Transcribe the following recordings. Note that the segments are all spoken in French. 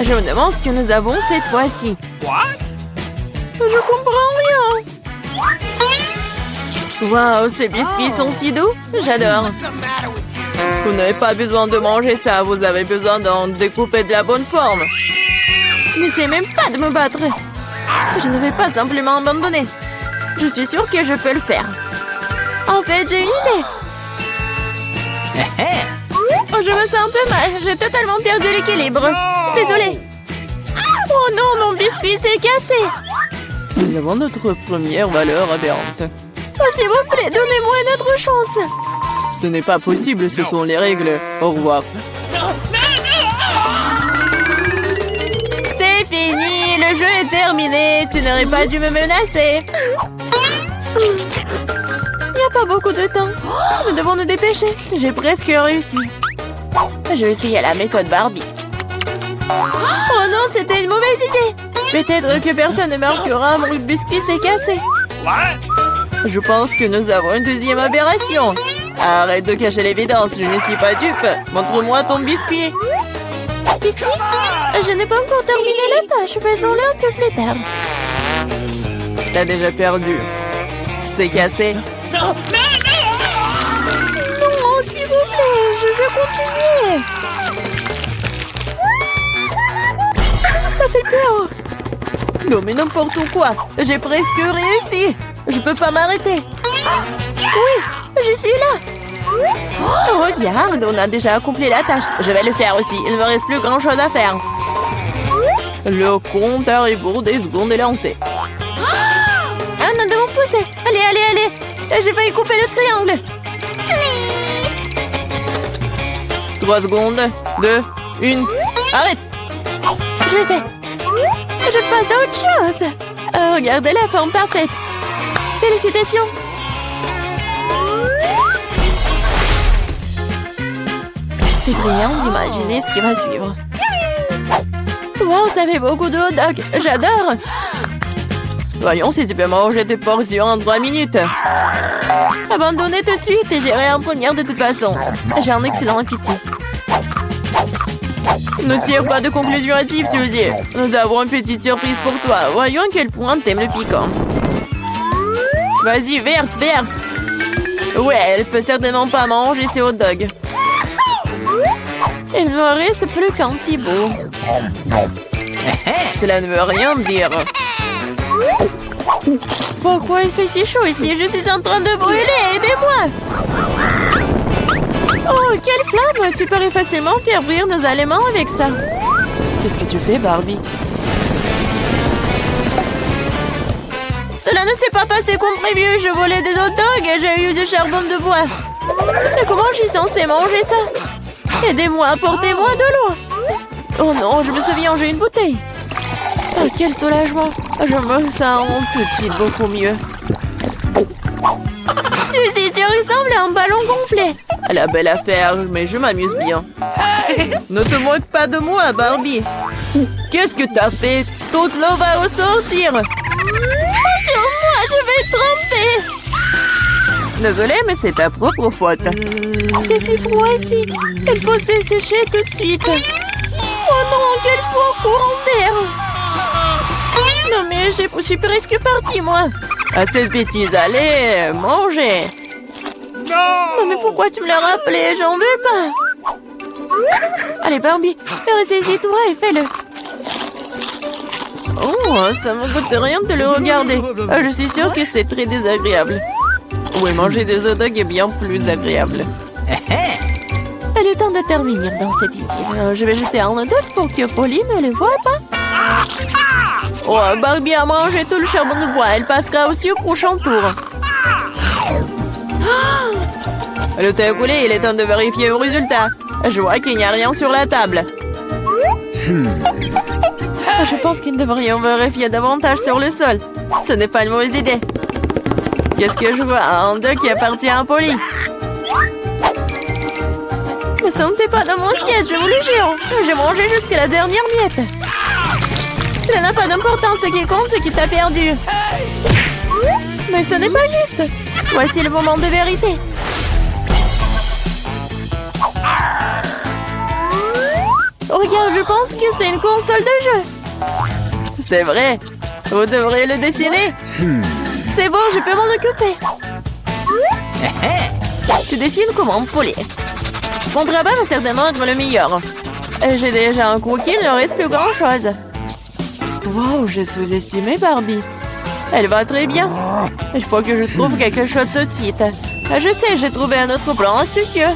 Je me demande ce que nous avons cette fois-ci. Je comprends rien. Waouh, ces biscuits sont si doux. J'adore. Vous n'avez pas besoin de manger ça. Vous avez besoin d'en découper de la bonne forme. N'essayez même pas de me battre. Je ne vais pas simplement abandonner. Je suis sûre que je peux le faire. En fait, j'ai une idée. Oh, je me sens un peu mal. J'ai totalement perdu l'équilibre. Désolée. Oh non, mon biscuit s'est cassé. Nous avons notre première valeur aberrante. Oh, s'il vous plaît, donnez-moi une autre chance. Ce n'est pas possible, ce sont les règles. Au revoir. C'est fini, le jeu est terminé. Tu n'aurais pas dû me menacer. Il n'y a pas beaucoup de temps. Nous devons nous dépêcher. J'ai presque réussi. Je vais essayer la méthode Barbie. Oh non, c'était une mauvaise idée. Peut-être que personne ne marquera, mon biscuit s'est cassé. Je pense que nous avons une deuxième aberration. Arrête de cacher l'évidence, je ne suis pas dupe. Montre-moi ton biscuit. Biscuit? Je n'ai pas encore terminé la tâche, faisons-le un peu plus tard. T'as déjà perdu. C'est cassé. Non, s'il vous plaît, je veux continuer. Ça fait peur. Non, mais n'importe quoi. J'ai presque réussi. Je peux pas m'arrêter. Oui, je suis là. Oh, regarde, on a déjà accompli la tâche. Je vais le faire aussi. Il ne me reste plus grand-chose à faire. Le compte à rebours des secondes est lancé. Ah, nous devons pousser. Allez, allez, allez. J'ai failli couper le triangle. 3 secondes. 2, 1. Arrête. Je l'ai fait. Je passe à autre chose. Oh, regardez la forme parfaite. Félicitations. C'est brillant d'imaginer ce qui va suivre. Wow, ça fait beaucoup de hot dog. J'adore. Voyons si tu peux manger tes portions en 3 minutes. Abandonnez tout de suite et j'irai en première de toute façon. J'ai un excellent appétit. Ne tire pas de conclusion hâtive, Suzy. Nous avons une petite surprise pour toi. Voyons à quel point t'aimes le piquant. Vas-y, verse, verse. Ouais, elle peut certainement pas manger ses hot dogs. Il ne me reste plus qu'un petit bout. Cela ne veut rien dire. Pourquoi il fait si chaud ici? Je suis en train de brûler. Aidez-moi. Oh, quelle flamme! Tu pourrais facilement faire brûler nos aliments avec ça. Qu'est-ce que tu fais, Barbie? Cela ne s'est pas passé comme prévu. Je volais des hot dogs et j'ai eu du charbon de bois. Mais comment je suis censée manger ça? Aidez-moi, apportez-moi de l'eau. Oh non, je me souviens, j'ai une bouteille. Oh, quel soulagement. Je me sens tout de suite beaucoup mieux. Suzy, tu ressembles à un ballon gonflé. La belle affaire, mais je m'amuse bien. Ne te moque pas de moi, Barbie. Qu'est-ce que t'as fait? Toute l'eau va ressortir. Sur moi, je vais tremper. Désolée, mais c'est ta propre faute. C'est si froid ici. Il faut se sécher tout de suite. Oh non, quel froid courant d'air. Non mais je suis presque partie, moi. À cette bêtise, allez, mangez. Non mais pourquoi tu me l'as rappelé? J'en veux pas. Allez Barbie, ressaisis-toi et fais-le. Oh, ça me coûte rien de le regarder. Je suis sûre que c'est très désagréable. Oui, manger des hot dogs est bien plus agréable. Il est temps de terminer dans cette idylle. Je vais jeter un hot dog pour que Pauline ne le voie pas. Oh, Barbie a mangé tout le charbon de bois. Elle passera aussi au prochain tour. Le thé a coulé, il est temps de vérifier le résultat. Je vois qu'il n'y a rien sur la table. Je pense qu'il devrions vérifier davantage sur le sol. Ce n'est pas une mauvaise idée. Qu'est-ce que je vois? Un dog qui appartient à Polly. Ne sentez pas dans mon siège, je vous le jure. J'ai mangé jusqu'à la dernière miette. Cela n'a pas d'importance, ce qui compte, c'est qu'il t'a perdu. Mais ce n'est pas juste. Voici le moment de vérité. Regarde, je pense que c'est une console de jeu. C'est vrai. Vous devriez le dessiner. C'est bon, je peux m'en occuper. Tu dessines comment, Polly? Mon travail va certainement être le meilleur. J'ai déjà un croquis, il ne reste plus grand-chose. Wow, j'ai sous-estimé Barbie. Elle va très bien. Il faut que je trouve quelque chose tout de suite. Je sais, j'ai trouvé un autre plan astucieux.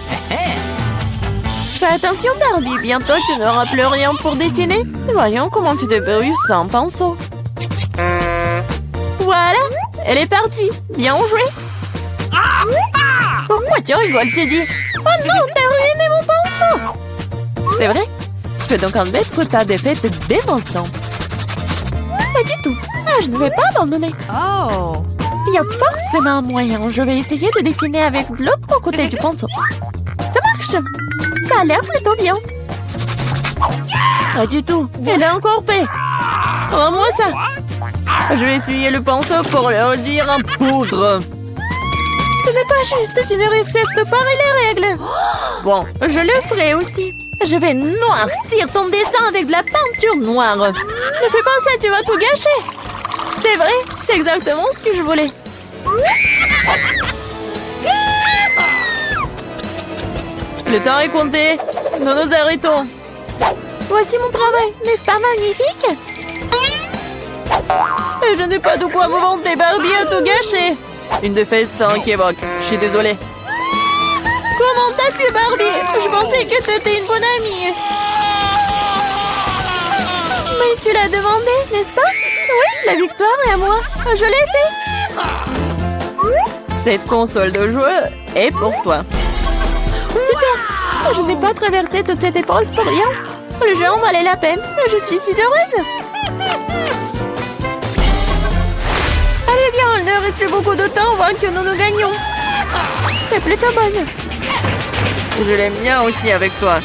Fais attention, Barbie. Bientôt, tu n'auras plus rien pour dessiner. Voyons comment tu débrouilles sans pinceau. Voilà, elle est partie. Bien joué. Pourquoi tu rigoles, Sadie? Oh non, t'as ruiné mon pinceau. C'est vrai? Tu peux donc admettre ta défaite dès maintenant. Pas du tout. Ah, je ne vais pas abandonner. Oh. Il y a forcément un moyen. Je vais essayer de dessiner avec l'autre côté du pinceau. Ça marche. Ça a l'air plutôt bien. Pas du tout. Elle a encore fait. Rends-moi ça. Je vais essuyer le pinceau pour le redire en poudre. Ce n'est pas juste. Tu ne respectes pas les règles. Bon, je le ferai aussi. Je vais noircir ton dessin avec de la peinture noire. Ne fais pas ça, tu vas tout gâcher. C'est vrai, c'est exactement ce que je voulais. Le temps est compté. Nous nous arrêtons. Voici mon travail, n'est-ce pas magnifique? Et je n'ai pas de quoi me vanter, Barbie a tout gâché. Une défaite sans équivoque. Je suis désolée. Comment t'as pu, Barbie? Je pensais que t'étais une bonne amie. Mais tu l'as demandé, n'est-ce pas? Oui, la victoire est à moi. Je l'ai fait. Cette console de jeu est pour toi. Super. Je n'ai pas traversé toute cette épreuve pour rien. Le jeu en valait la peine. Je suis si heureuse. Allez bien, il ne reste plus beaucoup de temps avant que nous gagnions. T'es plutôt bonne. Je l'aime bien aussi avec toi.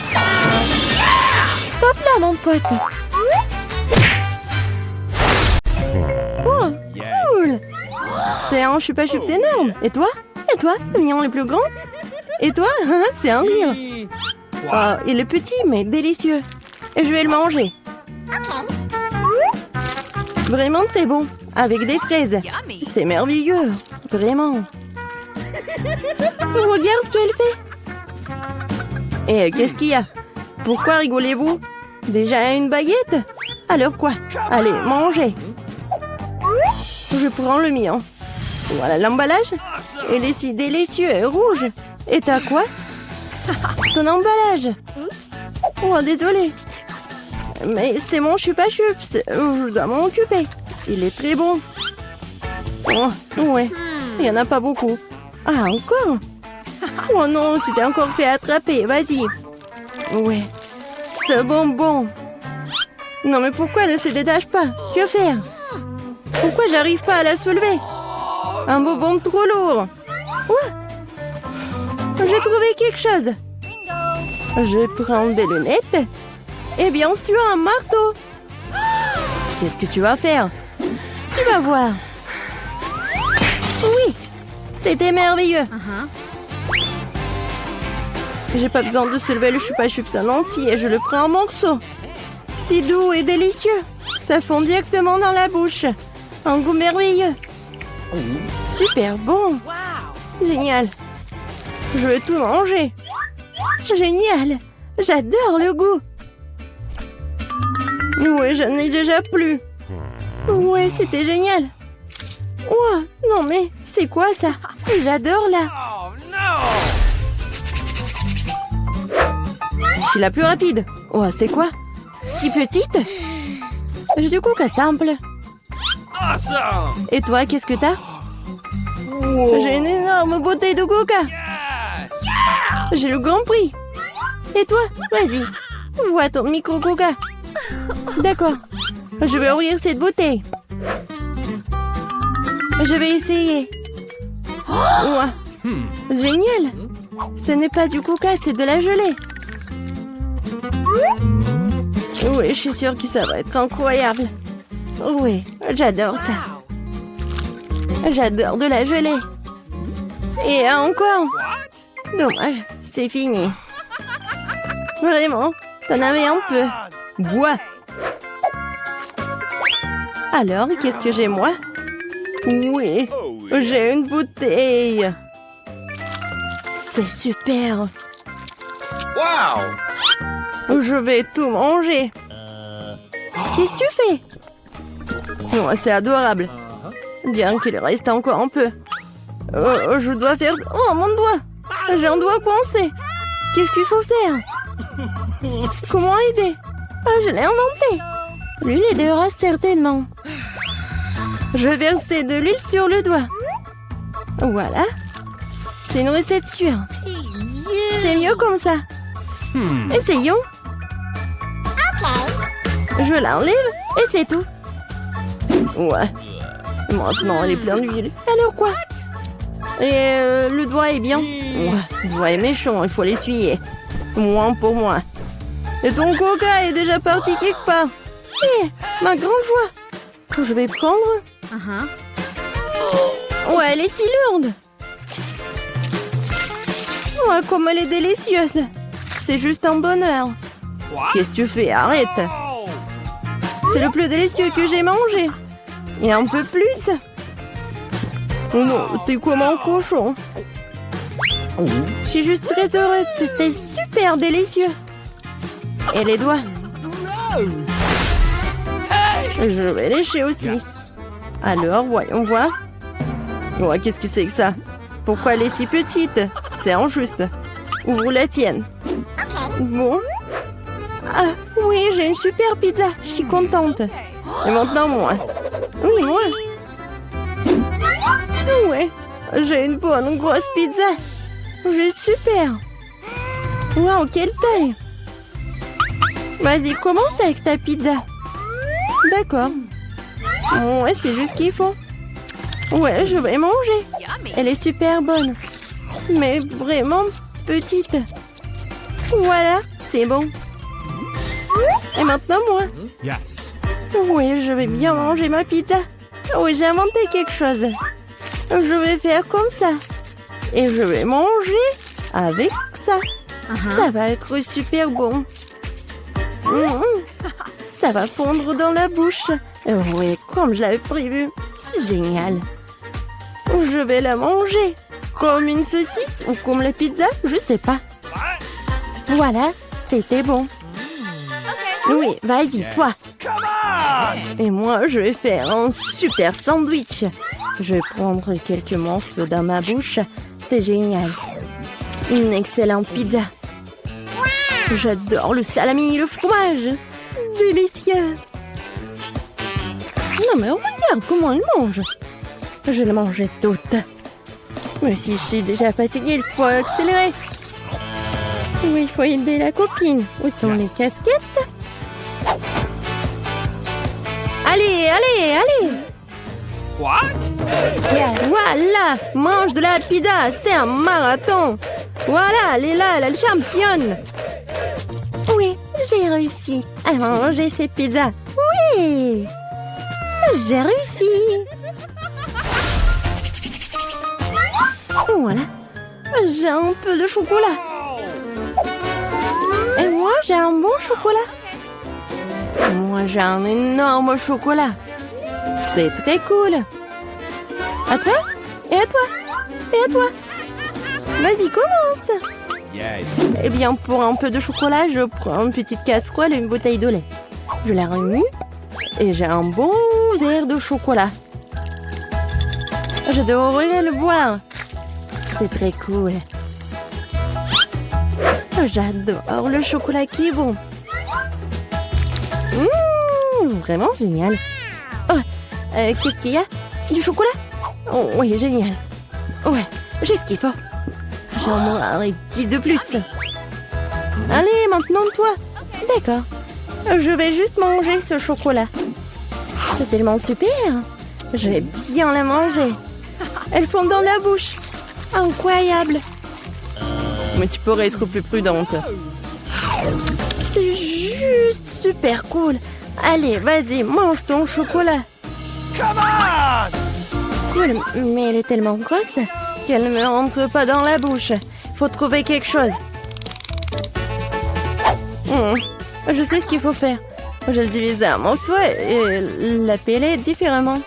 Top là, mon pote. Oh, cool. C'est un chupa-chups énorme. Et toi? Et toi? Le mignon le plus grand? Et toi? C'est un rire. Oh, il est petit, mais délicieux. Et je vais le manger. Vraiment très bon. Avec des fraises. C'est merveilleux. Vraiment. Regarde ce qu'elle fait. Et qu'est-ce qu'il y a? Pourquoi rigolez-vous? Déjà une baguette? Alors quoi? Allez, mangez. Je prends le mien. Voilà l'emballage. Il est si délicieux et rouge. Et t'as quoi? Ton emballage. Oh, désolé. Mais c'est mon chupa-chups. Je dois m'en occuper. Il est très bon. Oh, ouais. Il n'y en a pas beaucoup. Ah, encore? Oh non, tu t'es encore fait attraper. Vas-y. Ouais. Ce bonbon. Non, mais pourquoi elle ne se détache pas? Que faire? Pourquoi j'arrive pas à la soulever? Un bonbon trop lourd. Ouais. J'ai trouvé quelque chose. Je prends des lunettes. Et bien sûr, un marteau. Qu'est-ce que tu vas faire? Tu vas voir. Oui, c'était merveilleux. J'ai pas besoin de soulever le chupa-chups en entier. Je le prends en morceaux. Si doux et délicieux. Ça fond directement dans la bouche. Un goût merveilleux. Super bon. Génial. Je veux tout manger. Génial. J'adore le goût. Ouais, j'en ai déjà plus. Ouais, c'était génial. Oh, non mais, c'est quoi ça? J'adore là. Je suis la plus rapide. Oh, c'est quoi? Si petite? J'ai du coca simple. Et toi, qu'est-ce que t'as? J'ai une énorme bouteille de coca. J'ai le grand prix. Et toi? Vas-y. Vois ton micro coca. D'accord. Je vais ouvrir cette bouteille. Je vais essayer. Ouah. Génial. Ce n'est pas du coca, c'est de la gelée. Oui, je suis sûre que ça va être incroyable. Oui, j'adore ça. J'adore de la gelée. Et encore. Dommage, c'est fini. Vraiment, T'en avais un peu. Bois. Alors, qu'est-ce que j'ai, moi? Oui, j'ai une bouteille. C'est super. Wow! Je vais tout manger. Qu'est-ce que tu fais? Oh, c'est adorable. Bien qu'il reste encore un peu. Je dois faire... Oh, mon doigt! J'ai un doigt coincé. Qu'est-ce qu'il faut faire? Comment aider? Ah, je l'ai inventé. L'huile aidera certainement. Je vais verser de l'huile sur le doigt. Voilà. C'est une recette sûre. C'est mieux comme ça. Essayons. Je l'enlève et c'est tout. Ouais. Maintenant, elle est pleine d'huile. Alors quoi? Et le doigt est bien. Ouais, le doigt est méchant, il faut l'essuyer. Moins pour moi. Et ton coca est déjà parti quelque part. Hé, ma grande joie. Que je vais prendre. Ouais, elle est si lourde. Ouais, comme elle est délicieuse. C'est juste un bonheur. Qu'est-ce que tu fais? Arrête. C'est le plus délicieux que j'ai mangé. Et un peu plus. Oh non, t'es comme un cochon. Je suis juste très heureuse. C'était super délicieux. Et les doigts? Je vais lécher aussi. Alors, voyons voir. Ouais, qu'est-ce que c'est que ça? Pourquoi elle est si petite? C'est injuste. Ouvre la tienne. Bon. Ah, oui, j'ai une super pizza. Je suis contente. Et maintenant, moi. Oui, moi. Ouais, j'ai une bonne grosse pizza. Juste super. Waouh, quelle taille. Vas-y, commence avec ta pizza. D'accord. Ouais, c'est juste ce qu'il faut. Ouais, je vais manger. Elle est super bonne. Mais vraiment petite. Voilà, c'est bon. Et maintenant, moi. Yes. Oui, je vais bien manger ma pizza. Oui, j'ai inventé quelque chose. Je vais faire comme ça. Et je vais manger avec ça. Ça va être super bon. Ça va fondre dans la bouche. Oui, comme je l'avais prévu. Génial. Je vais la manger. Comme une saucisse ou comme la pizza, je sais pas. Voilà, c'était bon. Oui, vas-y, toi. Et moi, je vais faire un super sandwich. Je vais prendre quelques morceaux dans ma bouche. C'est génial. Une excellente pizza. J'adore le salami et le fromage. Délicieux. Non mais regarde comment elle mange. Je la mangeais toute. Mais si je suis déjà fatiguée, il faut accélérer. Oui, il faut aider la copine. Où sont les casquettes? Allez, allez, allez. What? Voilà, mange de la pizza, c'est un marathon. Voilà, elle est là, elle est championne. Oui, j'ai réussi à manger cette pizza. Oui, j'ai réussi. Voilà, j'ai un peu de chocolat. Et moi, j'ai un bon chocolat. Et moi, j'ai un énorme chocolat. C'est très cool. À toi? Et à toi? Et à toi? Vas-y, commence. Yes. Eh bien, pour un peu de chocolat, je prends une petite casserole et une bouteille de lait. Je la remue et j'ai un bon verre de chocolat. Je devrais le boire. C'est très cool. J'adore le chocolat qui est bon. Vraiment génial. Oh, qu'est-ce qu'il y a? Du chocolat? Oh, oui, génial. Ouais, j'ai ce qu'il faut. J'en mangerai 10 de plus. Allez, maintenant toi. D'accord. Je vais juste manger ce chocolat. C'est tellement super. Je vais bien la manger. Elle fond dans la bouche. Incroyable. Mais tu pourrais être plus prudente. C'est juste super cool. Allez, vas-y, mange ton chocolat. Come on! Cool, mais elle est tellement grosse qu'elle ne rentre pas dans la bouche. Faut trouver quelque chose. Je sais ce qu'il faut faire. Je le divise en morceaux et la peler différemment.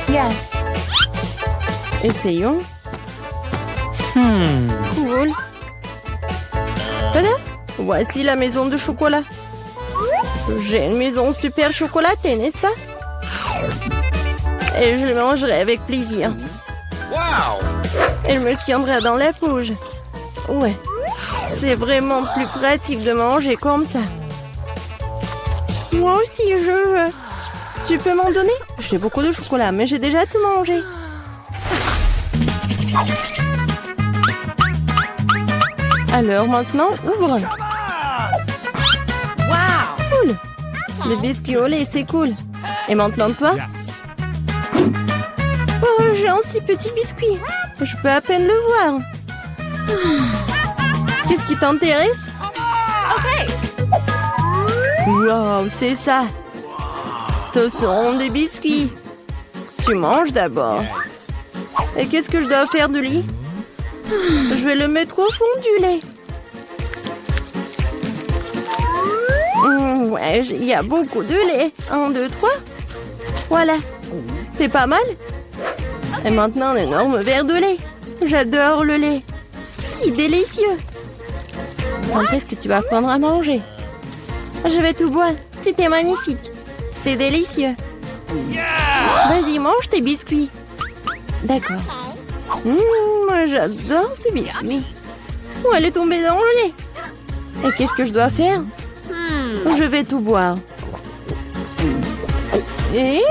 Yes. Essayons. Cool. Voilà. Voici la maison de chocolat. J'ai une maison super chocolatée, n'est-ce pas? Et je le mangerai avec plaisir. Wow! Elle me tiendra dans la bouche. Ouais. C'est vraiment plus pratique de manger comme ça. Moi aussi, je veux. Tu peux m'en donner? J'ai beaucoup de chocolat, mais j'ai déjà tout mangé. Alors maintenant, ouvre. Cool. Les biscuits au lait, c'est cool. Et maintenant toi? Yes. Oh, j'ai un si petit biscuit. Je peux à peine le voir. Qu'est-ce qui t'intéresse? Wow, c'est ça. Ce sont des biscuits. Tu manges d'abord. Yes. Et qu'est-ce que je dois faire de lui? Je vais le mettre au fond du lait. Ouais, il y a beaucoup de lait. 1, 2, 3. Voilà. C'était pas mal. Et maintenant, un énorme verre de lait. J'adore le lait. Si délicieux. Quand est-ce que tu vas prendre à manger? Je vais tout boire. C'était magnifique. C'est délicieux. Yeah! Vas-y, mange tes biscuits. D'accord. Moi, j'adore ces biscuits. Oh, elle est tombée dans le lait. Et qu'est-ce que je dois faire? Je vais tout boire. Et?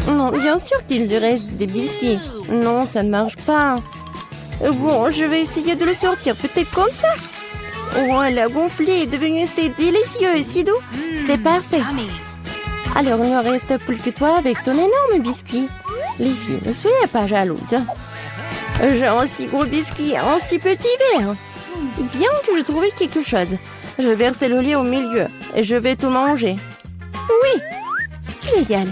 Non, bien sûr qu'il lui reste des biscuits. Non, ça ne marche pas. Bon, je vais essayer de le sortir. Peut-être comme ça. Oh, elle a gonflé, est devenu assez délicieux et si doux. C'est parfait. Alors, il ne reste plus que toi avec ton énorme biscuit. Les filles, ne soyez pas jalouses. J'ai un si gros biscuit, un si petit verre. Bien que je trouvais quelque chose. Je vais verser le lait au milieu et je vais tout manger. Oui, génial.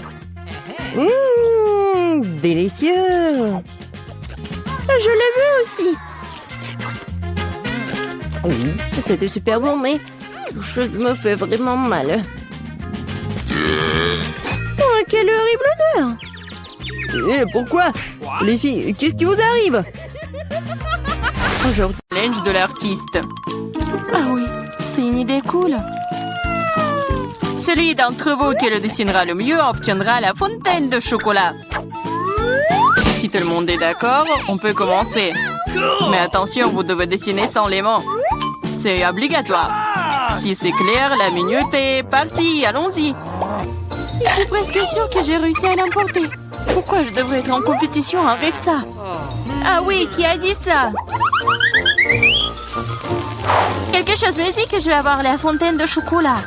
Délicieux. Je le veux aussi. C'était super bon, mais quelque chose me fait vraiment mal. Oh, quelle horrible odeur! Pourquoi? Les filles, qu'est-ce qui vous arrive? Aujourd'hui, challenge de l'artiste. Ah oui, c'est une idée cool. Celui d'entre vous qui le dessinera le mieux obtiendra la fontaine de chocolat. Si tout le monde est d'accord, on peut commencer. Mais attention, vous devez dessiner sans les mains. C'est obligatoire. Si c'est clair, la minute est partie. Allons-y. Je suis presque sûre que j'ai réussi à l'emporter. Pourquoi je devrais être en compétition avec ça? Ah oui, qui a dit ça? Quelque chose me dit que je vais avoir la fontaine de chocolat.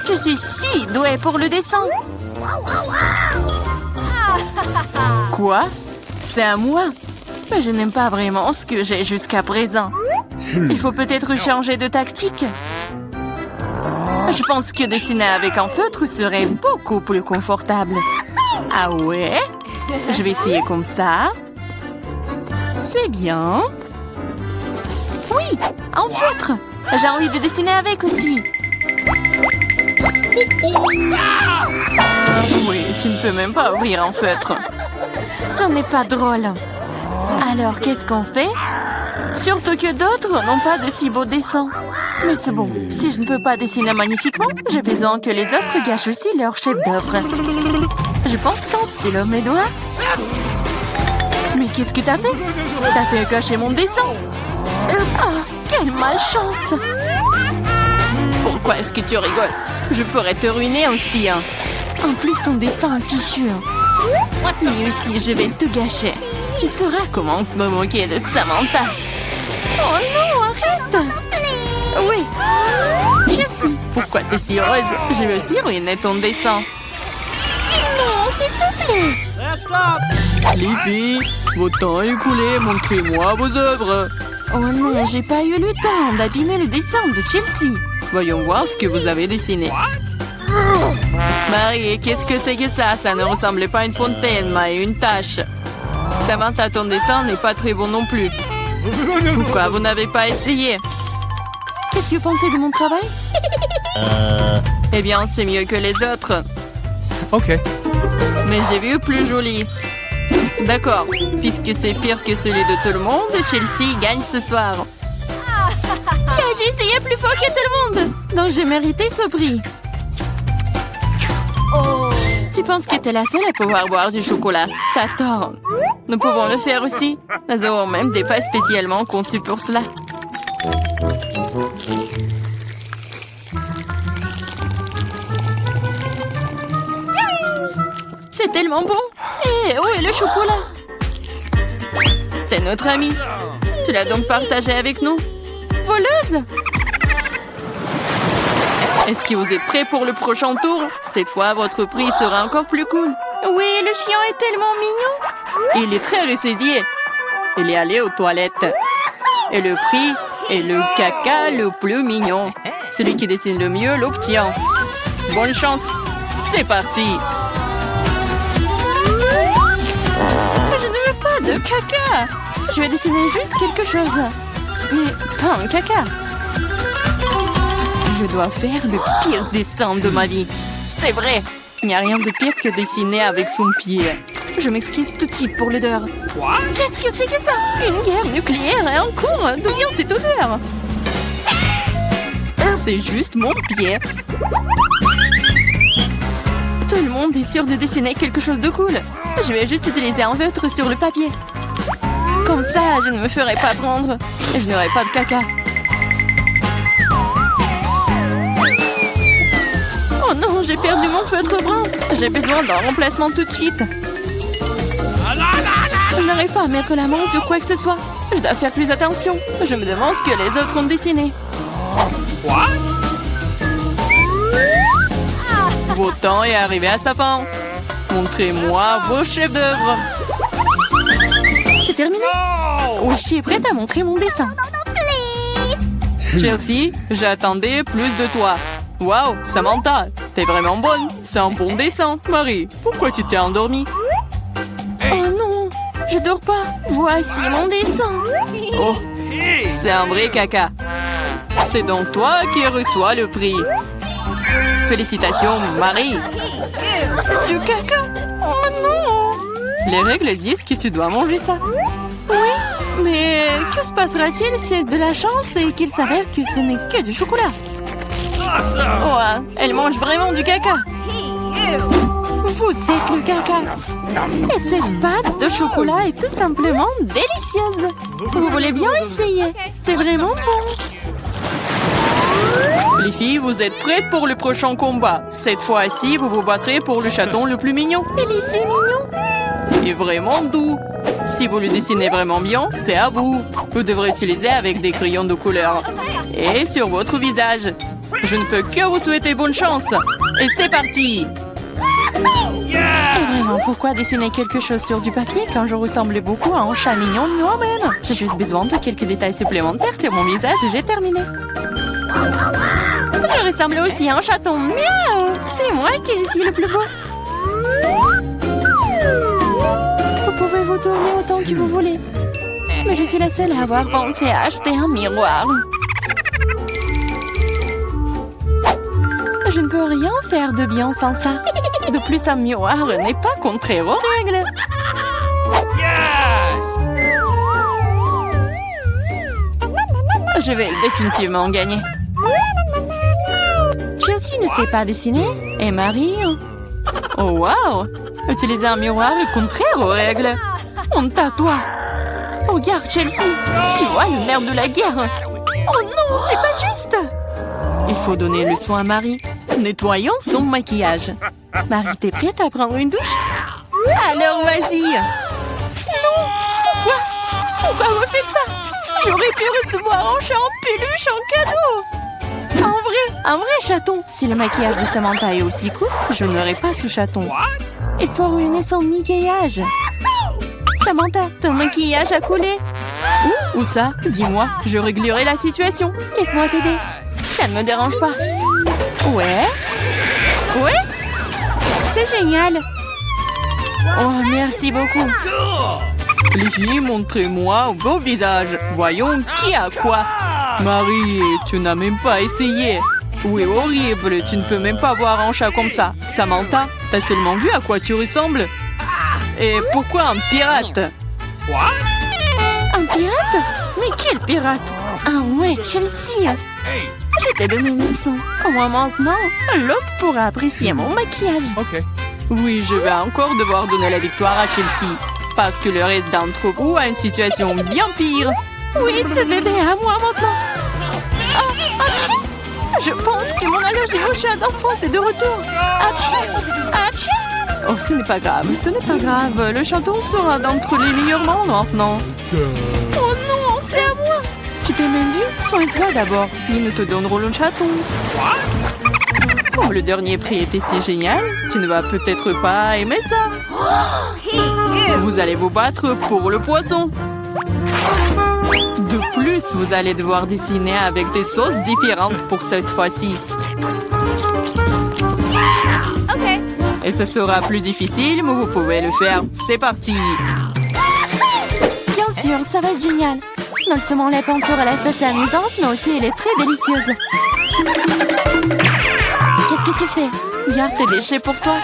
Je suis si douée pour le dessin. Quoi? C'est à moi? Mais je n'aime pas vraiment ce que j'ai jusqu'à présent. Il faut peut-être changer de tactique. Je pense que dessiner avec un feutre serait beaucoup plus confortable. Ah ouais? Je vais essayer comme ça. C'est bien. Oui, un feutre. J'ai envie de dessiner avec aussi. Oui, tu ne peux même pas ouvrir un feutre. Ce n'est pas drôle. Alors, qu'est-ce qu'on fait? Surtout que d'autres n'ont pas de si beaux dessins. Mais c'est bon, si je ne peux pas dessiner magnifiquement, j'ai besoin que les autres gâchent aussi leur chef-d'œuvre. Je pense qu'un stylo mes doigts. Mais qu'est-ce que t'as fait? T'as fait gâcher mon dessin. Oh, quelle malchance! Pourquoi est-ce que tu rigoles? Je pourrais te ruiner aussi. Hein. En plus, ton destin est fichu. Lui aussi, je vais tout gâcher. Tu sauras comment me moquer de Samantha. Oh non, arrête! Oui. Chelsea, pourquoi t'es si heureuse? Je veux aussi ruiner ton dessin. Non, s'il te plaît. Les filles, votre temps est écoulé, montrez-moi vos œuvres. Oh non, j'ai pas eu le temps d'abîmer le dessin de Chelsea. Voyons voir ce que vous avez dessiné. Marie, qu'est-ce que c'est que ça? Ça ne ressemblait pas à une fontaine, mais à une tache. Samantha, ton dessin n'est pas très bon non plus. Pourquoi vous n'avez pas essayé? Qu'est-ce que vous pensez de mon travail? Eh bien, c'est mieux que les autres. Okay. Mais j'ai vu plus joli. D'accord, puisque c'est pire que celui de tout le monde, Chelsea gagne ce soir. J'ai essayé plus fort que tout le monde, donc j'ai mérité ce prix. Tu penses que t'es la seule à pouvoir boire du chocolat? T'as tort. Nous pouvons le faire aussi. Nous avons même des pâtes spécialement conçues pour cela. C'est tellement bon. Et où est le chocolat? T'es notre amie. Tu l'as donc partagé avec nous? Voleuse! Est-ce que vous êtes prêts pour le prochain tour? Cette fois, votre prix sera encore plus cool. Oui, le chien est tellement mignon. Il est très ressaisié. Il est allé aux toilettes. Et le prix est le caca le plus mignon. Celui qui dessine le mieux l'obtient. Bonne chance. C'est parti. Je ne veux pas de caca. Je vais dessiner juste quelque chose. Mais pas un caca. Je dois faire le pire dessin de ma vie. C'est vrai. Il n'y a rien de pire que dessiner avec son pied. Je m'excuse tout de suite pour l'odeur. Qu'est-ce que c'est que ça? Une guerre nucléaire est en cours. D'où vient cette odeur? C'est juste mon pied. Tout le monde est sûr de dessiner quelque chose de cool. Je vais juste utiliser un feutre sur le papier. Comme ça, je ne me ferai pas prendre. Et je n'aurai pas de caca. Oh non, j'ai perdu mon feutre brun. J'ai besoin d'un remplacement tout de suite. Je n'arrive pas à mettre la main sur quoi que ce soit. Je dois faire plus attention. Je me demande ce que les autres ont dessiné. Votre temps est arrivé à sa fin. Montrez-moi vos chefs-d'œuvre. C'est terminé. Wishi est prête à montrer mon dessin. Chelsea, j'attendais plus de toi. Waouh, Samantha, t'es vraiment bonne. C'est un bon dessin. Marie, pourquoi tu t'es endormie? Oh non, je dors pas. Voici mon dessin. Oh, c'est un vrai caca. C'est donc toi qui reçois le prix. Félicitations, Marie. Du caca? Oh non. Les règles disent que tu dois manger ça. Oui, mais que se passera-t-il si c'est de la chance et qu'il s'avère que ce n'est que du chocolat? Oh, elle mange vraiment du caca. Vous êtes le caca. Et cette pâte de chocolat est tout simplement délicieuse. Vous voulez bien essayer? C'est vraiment bon. Les filles, vous êtes prêtes pour le prochain combat. Cette fois-ci, vous vous battrez pour le chaton le plus mignon. Il est si mignon. Il est vraiment doux. Si vous le dessinez vraiment bien, c'est à vous. Vous devrez utiliser avec des crayons de couleur. Et sur votre visage. Je ne peux que vous souhaiter bonne chance. Et c'est parti. Et vraiment, pourquoi dessiner quelque chose sur du papier quand je ressemble beaucoup à un chat mignon de moi-même? J'ai juste besoin de quelques détails supplémentaires sur mon visage et j'ai terminé. Je ressemble aussi à un chaton. Miaou! C'est moi qui suis le plus beau. Vous pouvez vous tourner autant que vous voulez. Mais je suis la seule à avoir pensé à acheter un miroir. Je ne peux rien faire de bien sans ça. De plus, un miroir n'est pas contraire aux règles. Je vais définitivement gagner. Chelsea ne sait pas dessiner. Et Marie... Oh, wow! Utiliser un miroir est contraire aux règles. Honte à toi. Regarde, Chelsea. Tu vois le nerf de la guerre. Oh non, c'est pas juste. Il faut donner le soin à Marie. Nettoyons son maquillage. Marie, t'es prête à prendre une douche? Alors, vas-y. Non, pourquoi? Pourquoi vous faites ça? J'aurais pu recevoir un chat en peluche en cadeau. Un vrai chaton. Si le maquillage de Samantha est aussi cool, je n'aurai pas ce chaton. Il faut ruiner son maquillage. Samantha, ton maquillage a coulé. Où ça? Dis-moi, je réglerai la situation. Laisse-moi t'aider. Ça ne me dérange pas. Ouais? Ouais? C'est génial. Oh, merci beaucoup. Les filles, montrez-moi vos visages. Voyons qui a quoi. Marie, tu n'as même pas essayé. Oui, horrible, tu ne peux même pas voir un chat comme ça. Samantha, t'as seulement vu à quoi tu ressembles? Et pourquoi un pirate? Un pirate? Mais quel pirate? Ah ouais, Chelsea! Hey. Je t'ai donné une leçon. Au moins maintenant, l'autre pourra apprécier mon maquillage. Okay. Oui, je vais encore devoir donner la victoire à Chelsea. Parce que le reste d'entre vous a une situation bien pire. Oui, ce bébé est à moi maintenant. Ah, apchi! Je pense que mon allergie au chat d'enfance est de retour. Apchi! Apchi! Oh, ce n'est pas grave, ce n'est pas grave. Le chaton sera d'entre les meilleurs mondes maintenant. Oh non, c'est à moi! Tu t'es même vu? Soigne-toi d'abord, puis nous te donnerons le chaton. Comme le dernier prix était si génial, tu ne vas peut-être pas aimer ça. Vous allez vous battre pour le poisson. De plus, vous allez devoir dessiner avec des sauces différentes pour cette fois-ci. Ok. Et ce sera plus difficile, mais vous pouvez le faire. C'est parti! Bien sûr, ça va être génial. Non seulement la peinture à la sauce est amusante, mais aussi elle est très délicieuse. Qu'est-ce que tu fais? Garde tes déchets pour toi.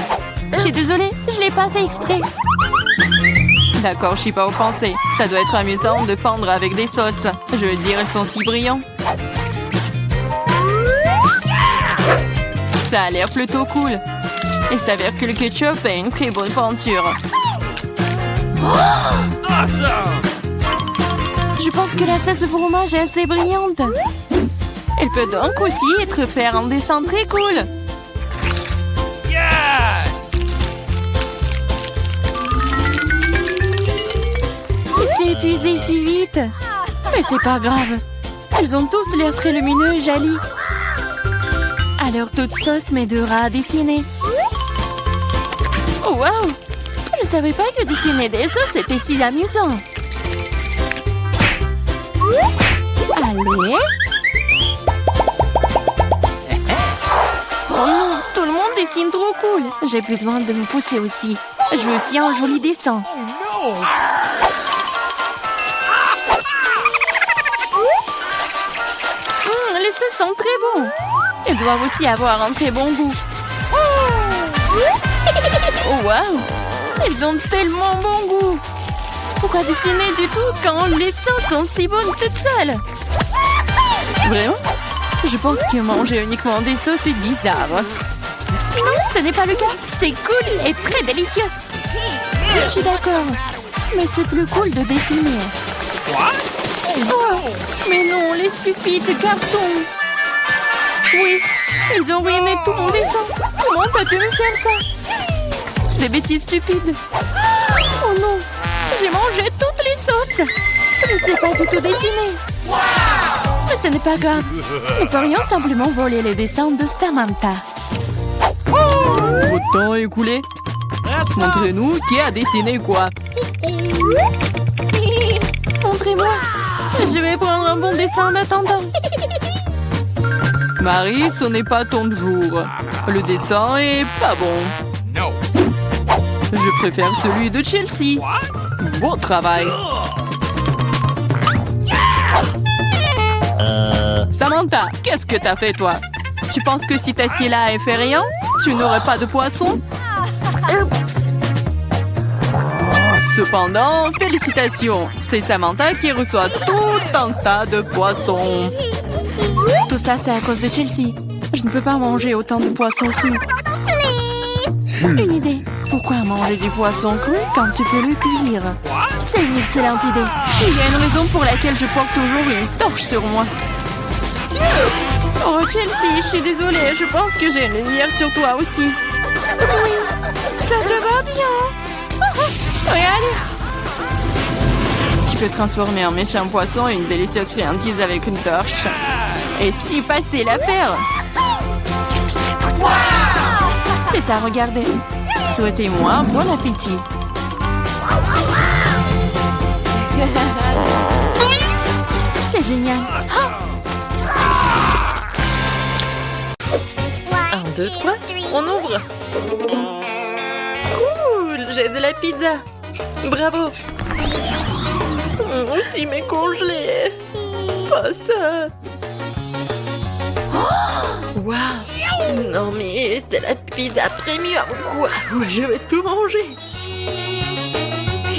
Je suis désolée, je l'ai pas fait exprès. D'accord, je suis pas offensée. Ça doit être amusant de peindre avec des sauces. Je veux dire, elles sont si brillants. Ça a l'air plutôt cool. Il s'avère que le ketchup est une très bonne peinture. Awesome. Je pense que la sauce au fromage est assez brillante. Elle peut donc aussi être faire un dessin très cool. Yes. Il s'est épuisé si vite. Mais c'est pas grave. Ils ont tous l'air très lumineux et jolis. Alors toute sauce m'aidera à dessiner. Oh wow! Je savais pas que dessiner des sauces était si amusant. Allez. Oh non, tout le monde dessine trop cool. J'ai besoin de me pousser aussi. Je veux aussi un joli dessin. No. Les sauces sont très bons. Ils doivent aussi avoir un très bon goût. Oh wow! Ils ont tellement bon goût. Pourquoi dessiner du tout quand les sauces sont si bonnes toutes seules? Vraiment? Je pense que manger uniquement des sauces est bizarre. Non, ce n'est pas le cas. C'est cool et très délicieux. Je suis d'accord. Mais c'est plus cool de dessiner. Oh, mais non, les stupides cartons. Oui, ils ont ruiné tout mon dessin. Comment t'as pu me faire ça? Des bêtises stupides. Oh non, j'ai mangé toutes les sauces. Je ne sais pas du tout dessiner. Mais ce n'est pas grave. Nous pourrions simplement voler les dessins de Samantha. Votre temps est écoulé. Montrez-nous qui a dessiné quoi. Montrez-moi. Je vais prendre un bon dessin en attendant. Marie, ce n'est pas ton jour. Le dessin est pas bon. No. Je préfère celui de Chelsea. Bon travail. Samantha, qu'est-ce que t'as fait toi? Tu penses que si t'assieds là et fais rien, tu n'aurais pas de poisson? Oups. Cependant, félicitations. C'est Samantha qui reçoit tout un tas de poissons. Tout ça, c'est à cause de Chelsea. Je ne peux pas manger autant de poissons crus. Une idée. Pourquoi manger du poisson cru quand tu peux le cuire? C'est une excellente idée. Il y a une raison pour laquelle je porte toujours une torche sur moi. Oh, Chelsea, je suis désolée. Je pense que j'ai une lumière sur toi aussi. Oui, ça te va bien. Regarde. Tu peux transformer un méchant poisson en une délicieuse friandise avec une torche. Et si passer l'affaire. C'est ça, regardez. Souhaitez-moi bon appétit. C'est génial. 1, 2, 3, on ouvre. Cool, j'ai de la pizza. Bravo. Aussi mais congelée. Pas ça. Waouh! Non mais c'est la pizza premium quoi! Je vais tout manger!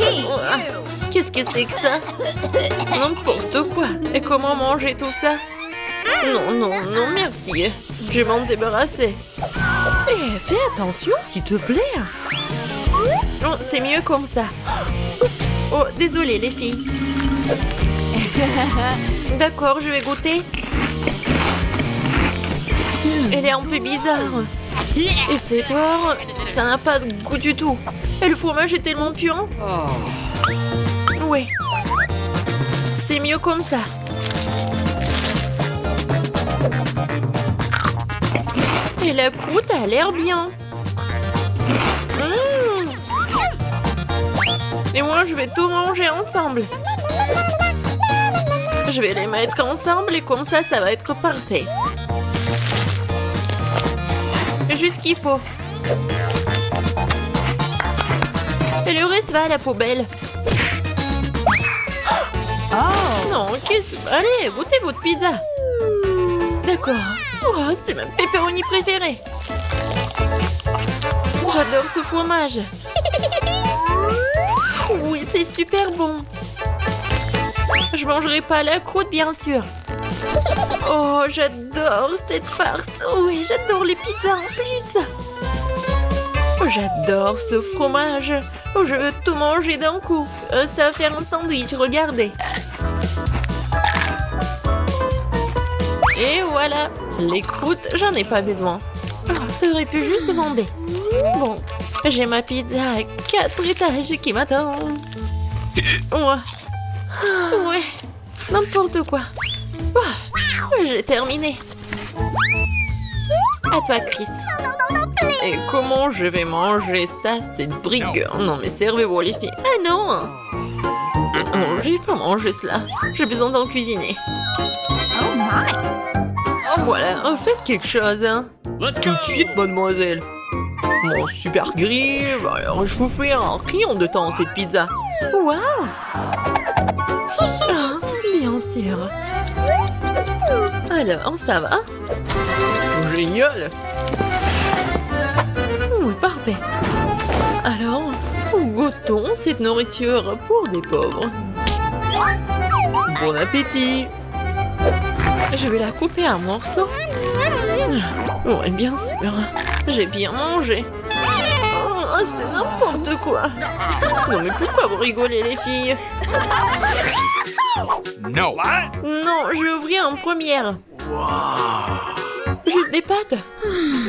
Ouah. Qu'est-ce que c'est que ça? N'importe quoi! Et comment manger tout ça? Non, non, non, merci. Je vais m'en débarrasser. Eh, fais attention, s'il te plaît. Oh, c'est mieux comme ça. Oups. Oh, désolé les filles. D'accord, je vais goûter. Elle est un peu bizarre. Et c'est tort, ça n'a pas de goût du tout. Et le fromage est tellement puant. Ouais. C'est mieux comme ça. Et la croûte a l'air bien. Et moi, je vais tout manger ensemble. Je vais les mettre ensemble et comme ça va être parfait. Juste ce qu'il faut. Et le reste va à la poubelle. Oh non, qu'est-ce... Allez, goûtez votre pizza. D'accord. Oh, c'est ma pepperoni préférée. J'adore ce fromage. Oui, c'est super bon. Je mangerai pas la croûte, bien sûr. Oh, j'adore cette farce. Oui, j'adore les pizzas en plus. Oh, j'adore ce fromage. Oh, je veux tout manger d'un coup. Ça va faire un sandwich, regardez. Et voilà, les croûtes, j'en ai pas besoin. Oh, t'aurais pu juste demander. Bon, j'ai ma pizza à 4 étages qui m'attend. Ouais, n'importe quoi. Oh, j'ai terminé. À toi, Chris. Et comment je vais manger ça, cette brigue? Non, mais servez-vous, les filles. Ah non! Non, je vais pas manger cela. J'ai besoin d'en cuisiner. Oh my! Oh voilà, faites quelque chose, hein. Tout de suite, mademoiselle. Mon super grill, alors je vous fais un rayon de temps, cette pizza. Waouh! Ah, bien sûr. Alors, ça va? Génial! Oui, parfait. Alors, goûtons cette nourriture pour des pauvres. Bon appétit! Je vais la couper en morceaux. Oui, bien sûr. J'ai bien mangé. Oh, c'est n'importe quoi. Non, mais pourquoi vous rigolez, les filles? No. Non, je vais ouvrir en première. Juste des pâtes?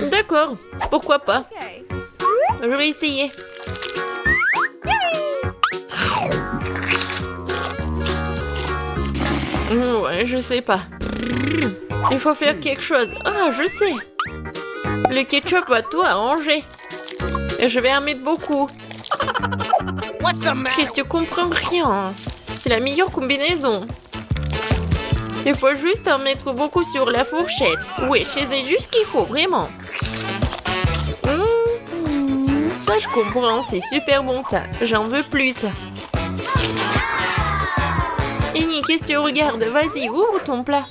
D'accord, pourquoi pas. Je vais essayer. Ouais, je sais pas. Il faut faire quelque chose. Ah, je sais. Le ketchup va tout arranger. Et je vais en mettre beaucoup. Chris, tu comprends rien. C'est la meilleure combinaison. Il faut juste en mettre beaucoup sur la fourchette. Oui, c'est juste ce qu'il faut, vraiment. Ça, je comprends. C'est super bon, ça. J'en veux plus. Annie, qu'est-ce que tu regardes? Vas-y, ouvre ton plat.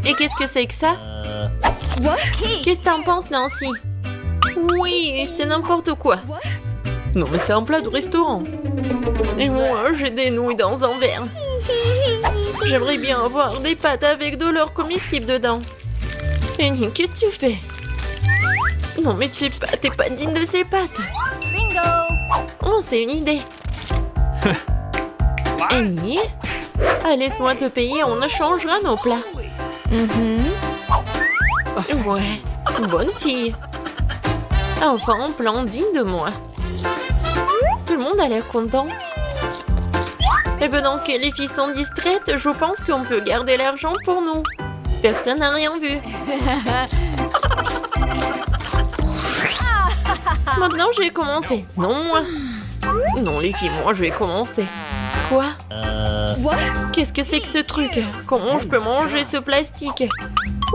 Et qu'est-ce que c'est que ça? Qu'est-ce que t'en penses, Nancy? Oui, c'est n'importe quoi. Non, mais c'est un plat de restaurant. Et moi, j'ai des nouilles dans un verre. J'aimerais bien avoir des pâtes avec de l'or comestible dedans. Annie, qu'est-ce que tu fais? Non, mais t'es pas digne de ces pâtes. Bingo! Oh, c'est une idée. Annie? Ah, laisse-moi te payer, on échangera nos plats. Ouais, bonne fille. Enfin, un plan digne de moi. Tout le monde a l'air content. Et pendant que les filles sont distraites, je pense qu'on peut garder l'argent pour nous. Personne n'a rien vu. Maintenant, je vais commencer. Non, moi. Non, les filles, moi, je vais commencer. Quoi? Qu'est-ce que c'est que ce truc? Comment je peux manger ce plastique?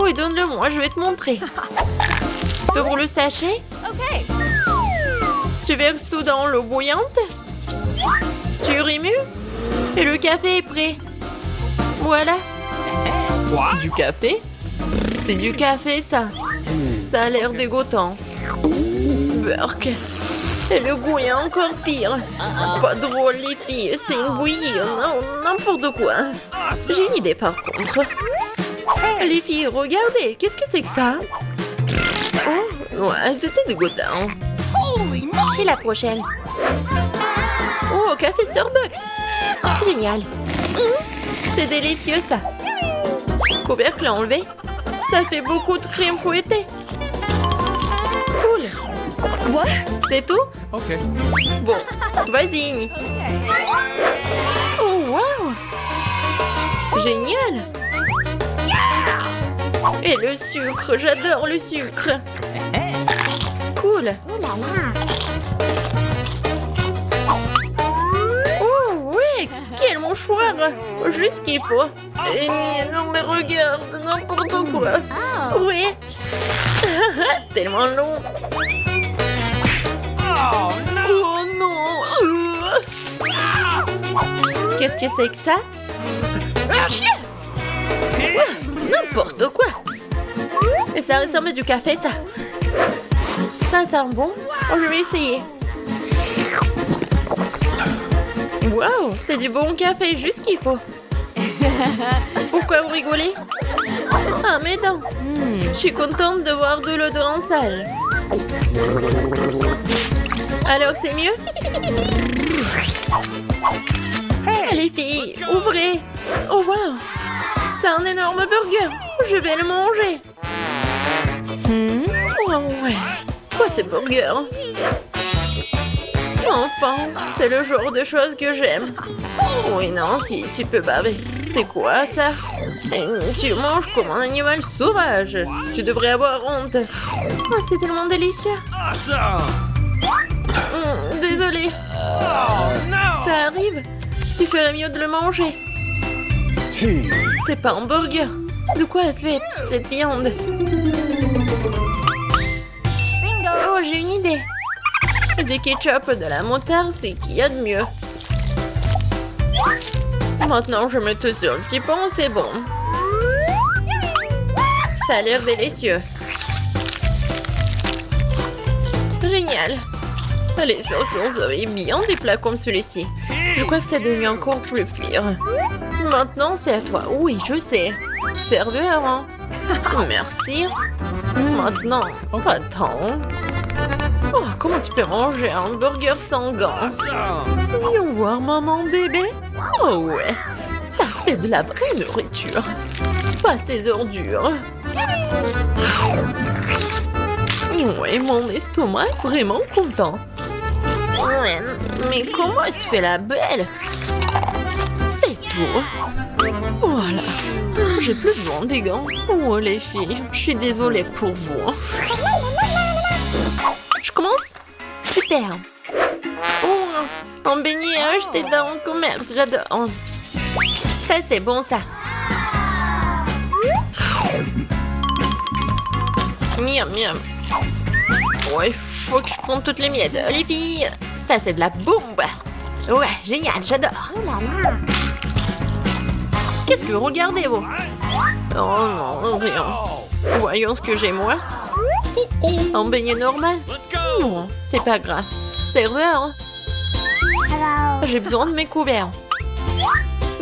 Oui, donne-le-moi, je vais te montrer. T'ouvres le sachet? Tu verses tout dans l'eau bouillante? Tu remues? Et le café est prêt. Voilà. Du café? C'est du café, ça. Ça a l'air dégoûtant. Burk. Et le goût est encore pire. Pas drôle, les filles. C'est une bouillie. Non, n'importe quoi. J'ai une idée, par contre. Les filles, regardez. Qu'est-ce que c'est que ça? Oh, ouais, c'était dégoûtant. Qui est la prochaine? Oh, café Starbucks. Génial. C'est délicieux, ça. Couvercle enlevé. Ça fait beaucoup de crème fouettée. Cool. C'est tout? OK. Bon, vas-y. Oh, wow. Génial. Et le sucre, j'adore le sucre. Cool. Oh, ouais, quel mouchoir. Juste ce qu'il faut. Et non, mais regarde, n'importe quoi. Oui. Tellement long. Oh non. Qu'est-ce que c'est que ça? N'importe quoi. Et ça ressemble à du café, ça. Ça sent bon. Oh, je vais essayer. Wow, c'est du bon café, juste ce qu'il faut. Pourquoi vous rigolez? Ah, mes dents. Je suis contente de voir de l'eau dans la salle. Alors, c'est mieux? Les filles, ouvrez. Oh, wow. C'est un énorme burger. Je vais le manger. Oh, ouais. Quoi, ces burgers? Enfin, c'est le genre de choses que j'aime. Oui, non, si tu peux baver. C'est quoi, ça? Tu manges comme un animal sauvage. Tu devrais avoir honte. Oh, c'est tellement délicieux. Désolée. Ça arrive. Tu ferais mieux de le manger. C'est pas un burger. De quoi est faite cette viande? Oh, j'ai une idée. Du ketchup, de la moutarde, c'est qu'il y a de mieux. Maintenant, je mets tout sur le petit pont, c'est bon. Ça a l'air délicieux. Génial. Les sauces seraient bien des plats comme celui-ci. Je crois que ça devient encore plus pire. Maintenant, c'est à toi. Oui, je sais. Serveur, hein? Merci. Maintenant, pas tant. Oh, comment tu peux manger un burger sans gants? Voyons voir, maman, bébé. Oh ouais, ça c'est de la vraie nourriture. Pas ces ordures. Ouais, mon estomac est vraiment content. Ouais, mais comment elle se fait la belle? C'est tout. Voilà. J'ai plus besoin des gants. Oh les filles, je suis désolée pour vous. Je commence? Super. Oh, un beignet acheté dans un commerce, j'adore. Ça, c'est bon, ça. Miam, miam. Ouais, faut que je prenne toutes les miettes. Les filles, ça, c'est de la bombe. Ouais, génial, j'adore. Qu'est-ce que vous regardez, vous? Oh non, rien. Voyons ce que j'ai, moi. Un beignet normal? Non, c'est pas grave. Serveur, j'ai besoin de mes couverts.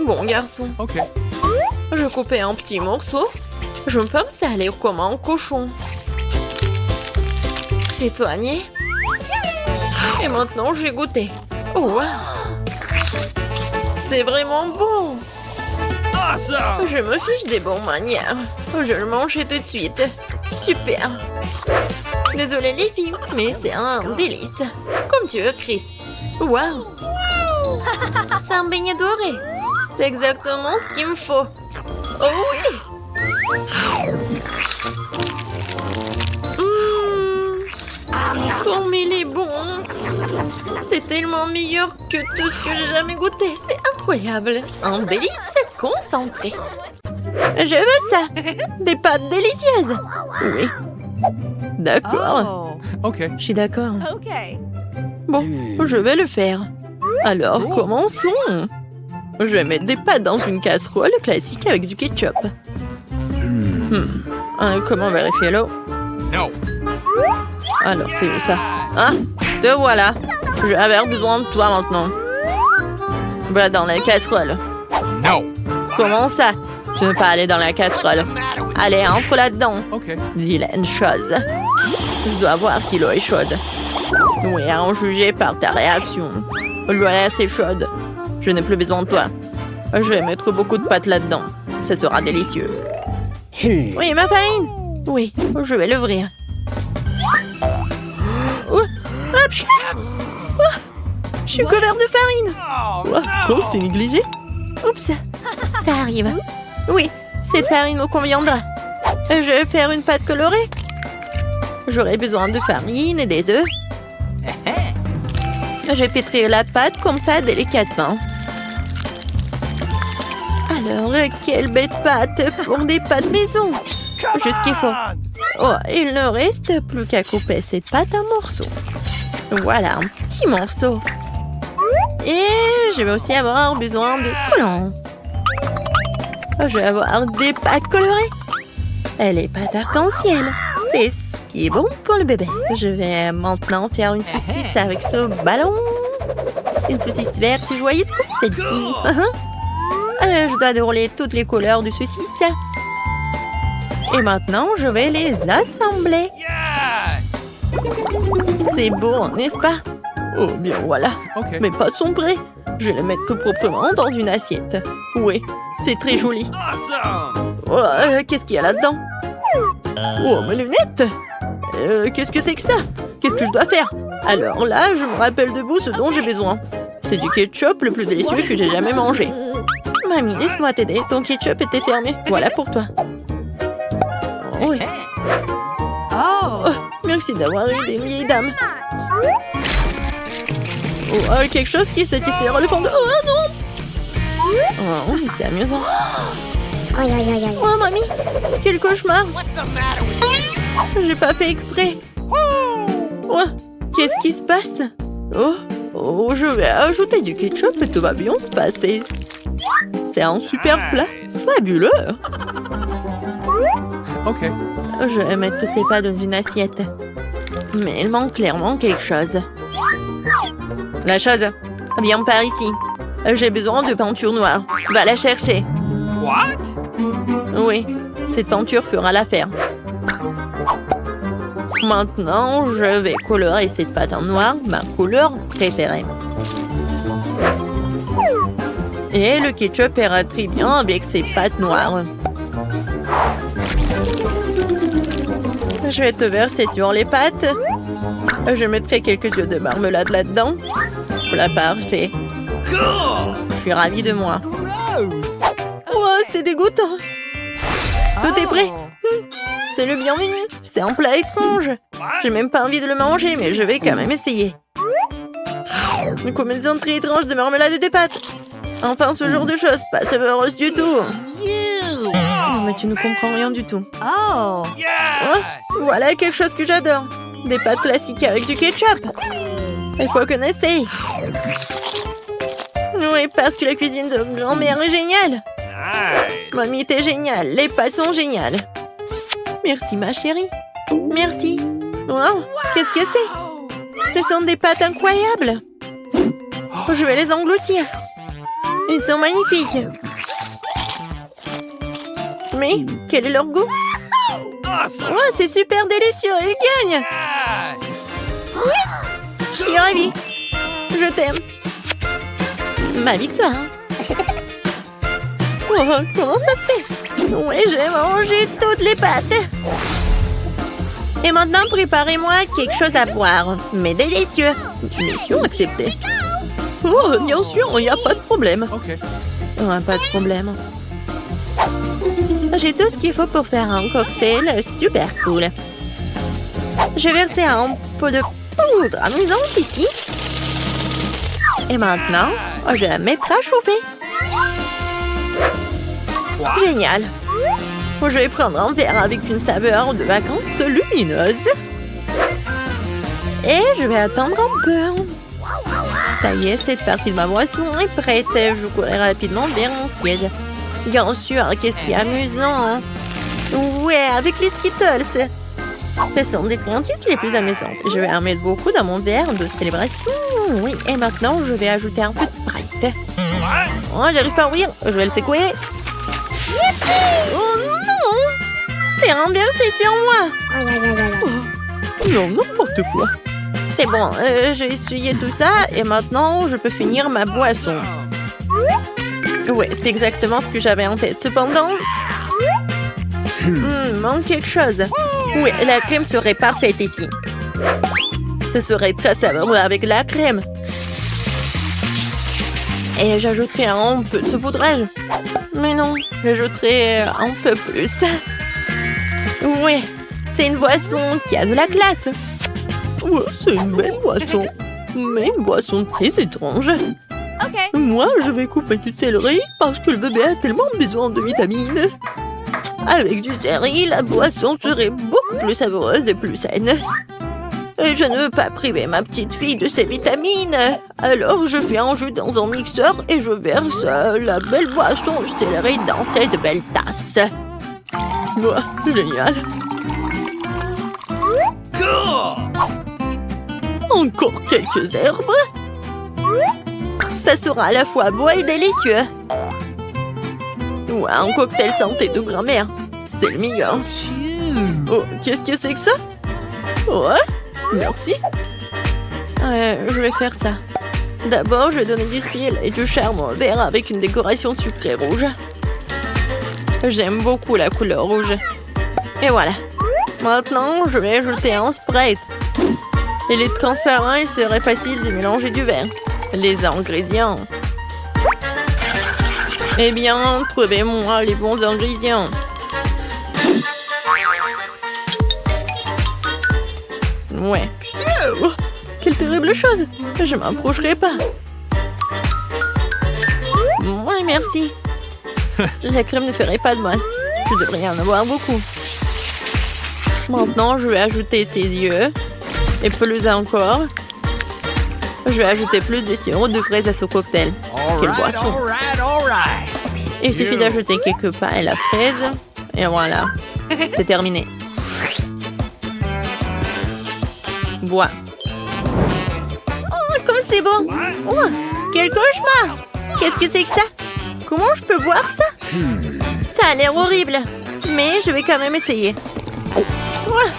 Bon, garçon. OK. Je coupais un petit morceau. Je me pense que ça a l'air comme un cochon. C'est soigné. Et maintenant, je vais goûter. Oh, wow. C'est vraiment bon. Je me fiche des bonnes manières. Je le mange tout de suite. Super. Désolée les filles, mais c'est un délice. Comme tu veux, Chris. Waouh. C'est un beignet doré. C'est exactement ce qu'il me faut. Oh oui. Comme il est bon. C'est tellement meilleur que tout ce que j'ai jamais goûté. C'est incroyable. Un délice concentré. Je veux ça. Des pâtes délicieuses. Oui. D'accord. OK. Je suis d'accord. OK. Bon, je vais le faire. Alors, commençons. Je vais mettre des pâtes dans une casserole classique avec du ketchup. Comment vérifier l'eau? No. Alors, c'est où ça? Ah, te voilà. Je vais avoir besoin de toi maintenant. Va dans la casserole. No. Comment ça? Je ne veux pas aller dans la casserole. Allez, entre là-dedans. Okay. Vilaine chose. Je dois voir si l'eau est chaude. Oui, à en juger par ta réaction. L'eau est assez chaude. Je n'ai plus besoin de toi. Je vais mettre beaucoup de pâtes là-dedans. Ça sera délicieux. Oui, ma farine. Oui, je vais l'ouvrir. Oh, hop, je suis couvert de farine. Oh, Oh, c'est négligé. Oups, ça arrive. Oui, cette farine me conviendra. Je vais faire une pâte colorée. J'aurai besoin de farine et des œufs. Je vais pétrir la pâte comme ça délicatement. Alors, quelle bête pâte pour des pâtes maison. Juste ce qu'il faut. Oh, il ne reste plus qu'à couper cette pâte en morceaux. Voilà, un petit morceau. Et je vais aussi avoir besoin de collants. Je vais avoir des pâtes colorées. Et les pâtes arc-en-ciel. C'est ce qui est bon pour le bébé. Je vais maintenant faire une saucisse avec ce ballon. Une saucisse verte joyeuse comme celle-ci. Je dois dérouler toutes les couleurs de saucisse. Et maintenant, je vais les assembler. yes. C'est beau, n'est-ce pas? Oh, bien voilà. Okay. Mes pâtes sont prêtes. Je vais les mettre proprement dans une assiette. Oui, c'est très joli. Awesome. Oh, qu'est-ce qu'il y a là-dedans? Oh, mes lunettes! Qu'est-ce que c'est que ça? Qu'est-ce que je dois faire? Alors là, je me rappelle debout ce dont j'ai besoin. C'est du ketchup le plus délicieux que j'ai jamais mangé. Mamie, laisse-moi t'aider. Ton ketchup était fermé. Voilà pour toi. Oh, oui. Oh, merci d'avoir eu des vieilles dames. Oh, quelque chose qui satisfera le fond de... Oh non! Oh, oui, c'est amusant. Oh, mamie! Quel cauchemar! J'ai pas fait exprès. Oh, qu'est-ce qui se passe? Oh, je vais ajouter du ketchup et tout va bien se passer. C'est un super plat. Fabuleux! Okay. Je vais mettre ces pâtes dans une assiette. Mais il manque clairement quelque chose. La chose, viens par ici. J'ai besoin de peinture noire. Va la chercher. What? Oui, cette peinture fera l'affaire. Maintenant, je vais colorer cette pâte en noir, ma couleur préférée. Et le ketchup ira très bien avec ces pâtes noires. Je vais te verser sur les pâtes. Je mettrai quelques yeux de marmelade là-dedans. Voilà, parfait. Cool. Je suis ravie de moi. Gross. Oh, c'est dégoûtant. Tout est prêt. C'est le bienvenu. C'est un plat étrange. J'ai même pas envie de le manger, mais je vais quand même essayer. Une combinaison très étrange de marmelade et des pâtes. Enfin, ce genre de choses, pas savoureuse du tout. Non, mais tu ne comprends rien du tout. Oh, Yes. voilà quelque chose que j'adore. Des pâtes classiques avec du ketchup. Il faut qu'on essaye. Oui, parce que la cuisine de grand-mère est géniale. Nice. Mamie, t'es géniale. Les pâtes sont géniales. Merci, ma chérie. Merci. Wow, qu'est-ce que c'est? Ce sont des pâtes incroyables. Je vais les engloutir. Ils sont magnifiques. Mais quel est leur goût? Awesome. Oh, c'est super délicieux. Ils gagnent. Yes. Je suis ravie. Je t'aime. Ma victoire. Oh, comment ça se fait? Oui, j'ai mangé toutes les pâtes. Et maintenant, préparez-moi quelque chose à boire. Mais délicieux. Mission acceptée. Oh, bien sûr, il n'y a pas de problème. Okay. Pas de problème. J'ai tout ce qu'il faut pour faire un cocktail super cool. Je vais verser un peu de poudre amusante ici. Et maintenant, je vais la mettre à chauffer. Génial. Je vais prendre un verre avec une saveur de vacances lumineuse. Et je vais attendre un peu. Ça y est, cette partie de ma boisson est prête. Je courais rapidement vers mon siège. Bien sûr, qu'est-ce qui est amusant. Ouais, avec les Skittles. Ce sont des friandises les plus amusantes. Je vais en mettre beaucoup dans mon verre de célébration. Oui, et maintenant, je vais ajouter un peu de Sprite. What? Oh, j'arrive pas à ouvrir. Je vais le secouer. Oh non! C'est renversé sur moi. Oh, non, n'importe quoi. C'est bon, j'ai essuyé tout ça et maintenant, je peux finir ma boisson. Ouais, c'est exactement ce que j'avais en tête. Cependant, manque quelque chose. Oui, la crème serait parfaite ici. Ce serait très savoureux avec la crème. Et j'ajouterai un peu de saupoudrage. Mais non, j'ajouterai un peu plus. Oui, c'est une boisson qui a de la classe. Ouais, c'est une belle boisson. Mais une boisson très étrange. Moi, je vais couper du céleri parce que le bébé a tellement besoin de vitamines. Avec du céleri, la boisson serait beaucoup plus savoureuse et plus saine. Et je ne veux pas priver ma petite fille de ses vitamines. Alors, je fais un jus dans un mixeur et je verse la belle boisson au céleri dans cette belle tasse. Ouah, génial. Cool! Encore quelques herbes. Ça sera à la fois beau et délicieux. Ouais, un cocktail santé de grand-mère. C'est le meilleur. Oh, qu'est-ce que c'est que ça? Ouais, merci. Je vais faire ça. D'abord, je vais donner du style et du charme au verre avec une décoration sucrée rouge. J'aime beaucoup la couleur rouge. Et voilà. Maintenant, je vais ajouter un Sprite. Il est transparent, il serait facile de mélanger du verre. Les ingrédients. Eh bien, trouvez-moi les bons ingrédients. Ouais. Oh, quelle terrible chose. Je m'approcherai pas. Ouais, merci. La crème ne ferait pas de mal. Je devrais en avoir beaucoup. Maintenant, je vais ajouter ses yeux. Et plus encore. Je vais ajouter plus de sirop de fraise à ce cocktail. Quelle boisson. Il suffit d'ajouter quelques pains et la fraise. Et voilà. C'est terminé. Bois. Oh, comme c'est beau. Oh, quel cauchemar. Qu'est-ce que c'est que ça? Comment je peux boire ça? Ça a l'air horrible. Mais je vais quand même essayer. Oh,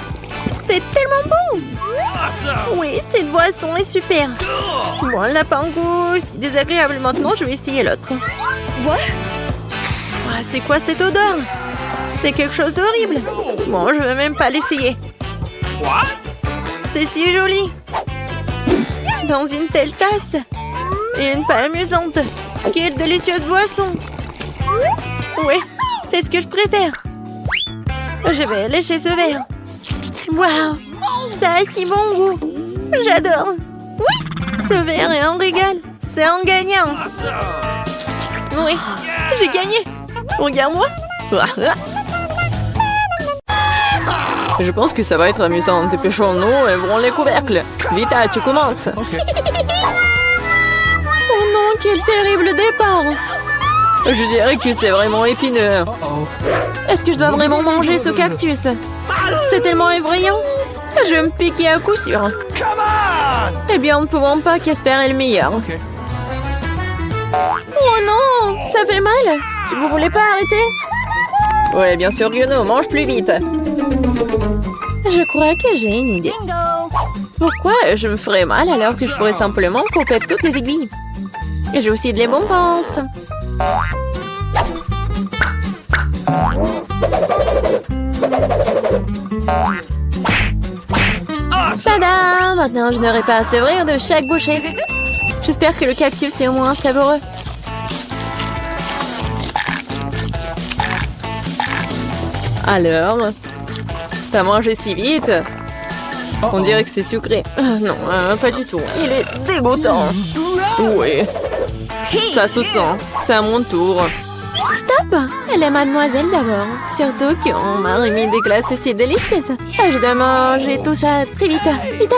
c'est tellement bon. Awesome! Oui, cette boisson est super. Bon, elle n'a pas un goût si désagréable. Maintenant, je vais essayer l'autre. What? C'est quoi cette odeur? C'est quelque chose d'horrible. Bon, je ne vais même pas l'essayer. What? C'est si joli. Dans une telle tasse. Et une pas amusante. Quelle délicieuse boisson. Oui, c'est ce que je préfère. Je vais lécher ce verre. Waouh, ça a si bon goût. J'adore. Oui, ce verre est un régal. C'est un gagnant. Awesome! Oui, j'ai gagné. Regarde-moi. Je pense que ça va être amusant. Dépêchons-nous et ouvrons les couvercles. Vita, tu commences. Okay. Oh non, quel terrible départ. Je dirais que c'est vraiment épineux. Est-ce que je dois vraiment manger ce cactus? C'est tellement effrayant. Je vais me piquer à coup sûr. Come on! Eh bien, nous ne pouvons pas qu'espérer le meilleur. Okay. Oh non, ça fait mal. Vous voulez pas arrêter? Ouais, bien sûr que non, mange plus vite. Je crois que j'ai une idée. Pourquoi je me ferais mal alors que je pourrais simplement couper toutes les aiguilles? Et j'ai aussi des bonbons. Tada! Maintenant, je n'aurai pas à se rire de chaque bouchée. J'espère que le cactus est au moins savoureux. Alors, t'as mangé si vite? On dirait que c'est sucré. Non, pas du tout. Il est dégoûtant. Oui. Ça se sent. C'est à mon tour. Stop! Elle est mademoiselle d'abord. Surtout qu'on m'a remis des glaces si délicieuses. Je dois manger tout ça très vite. Vita,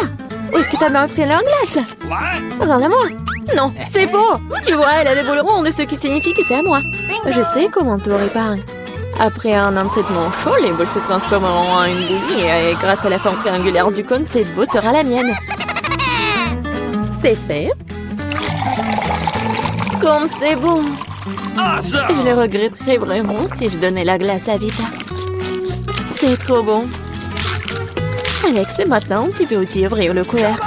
où est-ce que t'as bien pris leur glace? What? Rends-la-moi. Non, c'est faux. Tu vois, elle a des boules rondes, ce qui signifie que c'est à moi. Je sais comment tout réparer. Après un entraînement chaud, les boules se transformeront en une bouillie et grâce à la forme triangulaire du cône, cette boule sera la mienne. C'est fait. Comme c'est bon. Awesome! Je le regretterais vraiment si je donnais la glace à Vita. C'est trop bon. Alex, maintenant, tu peux aussi ouvrir le couvercle.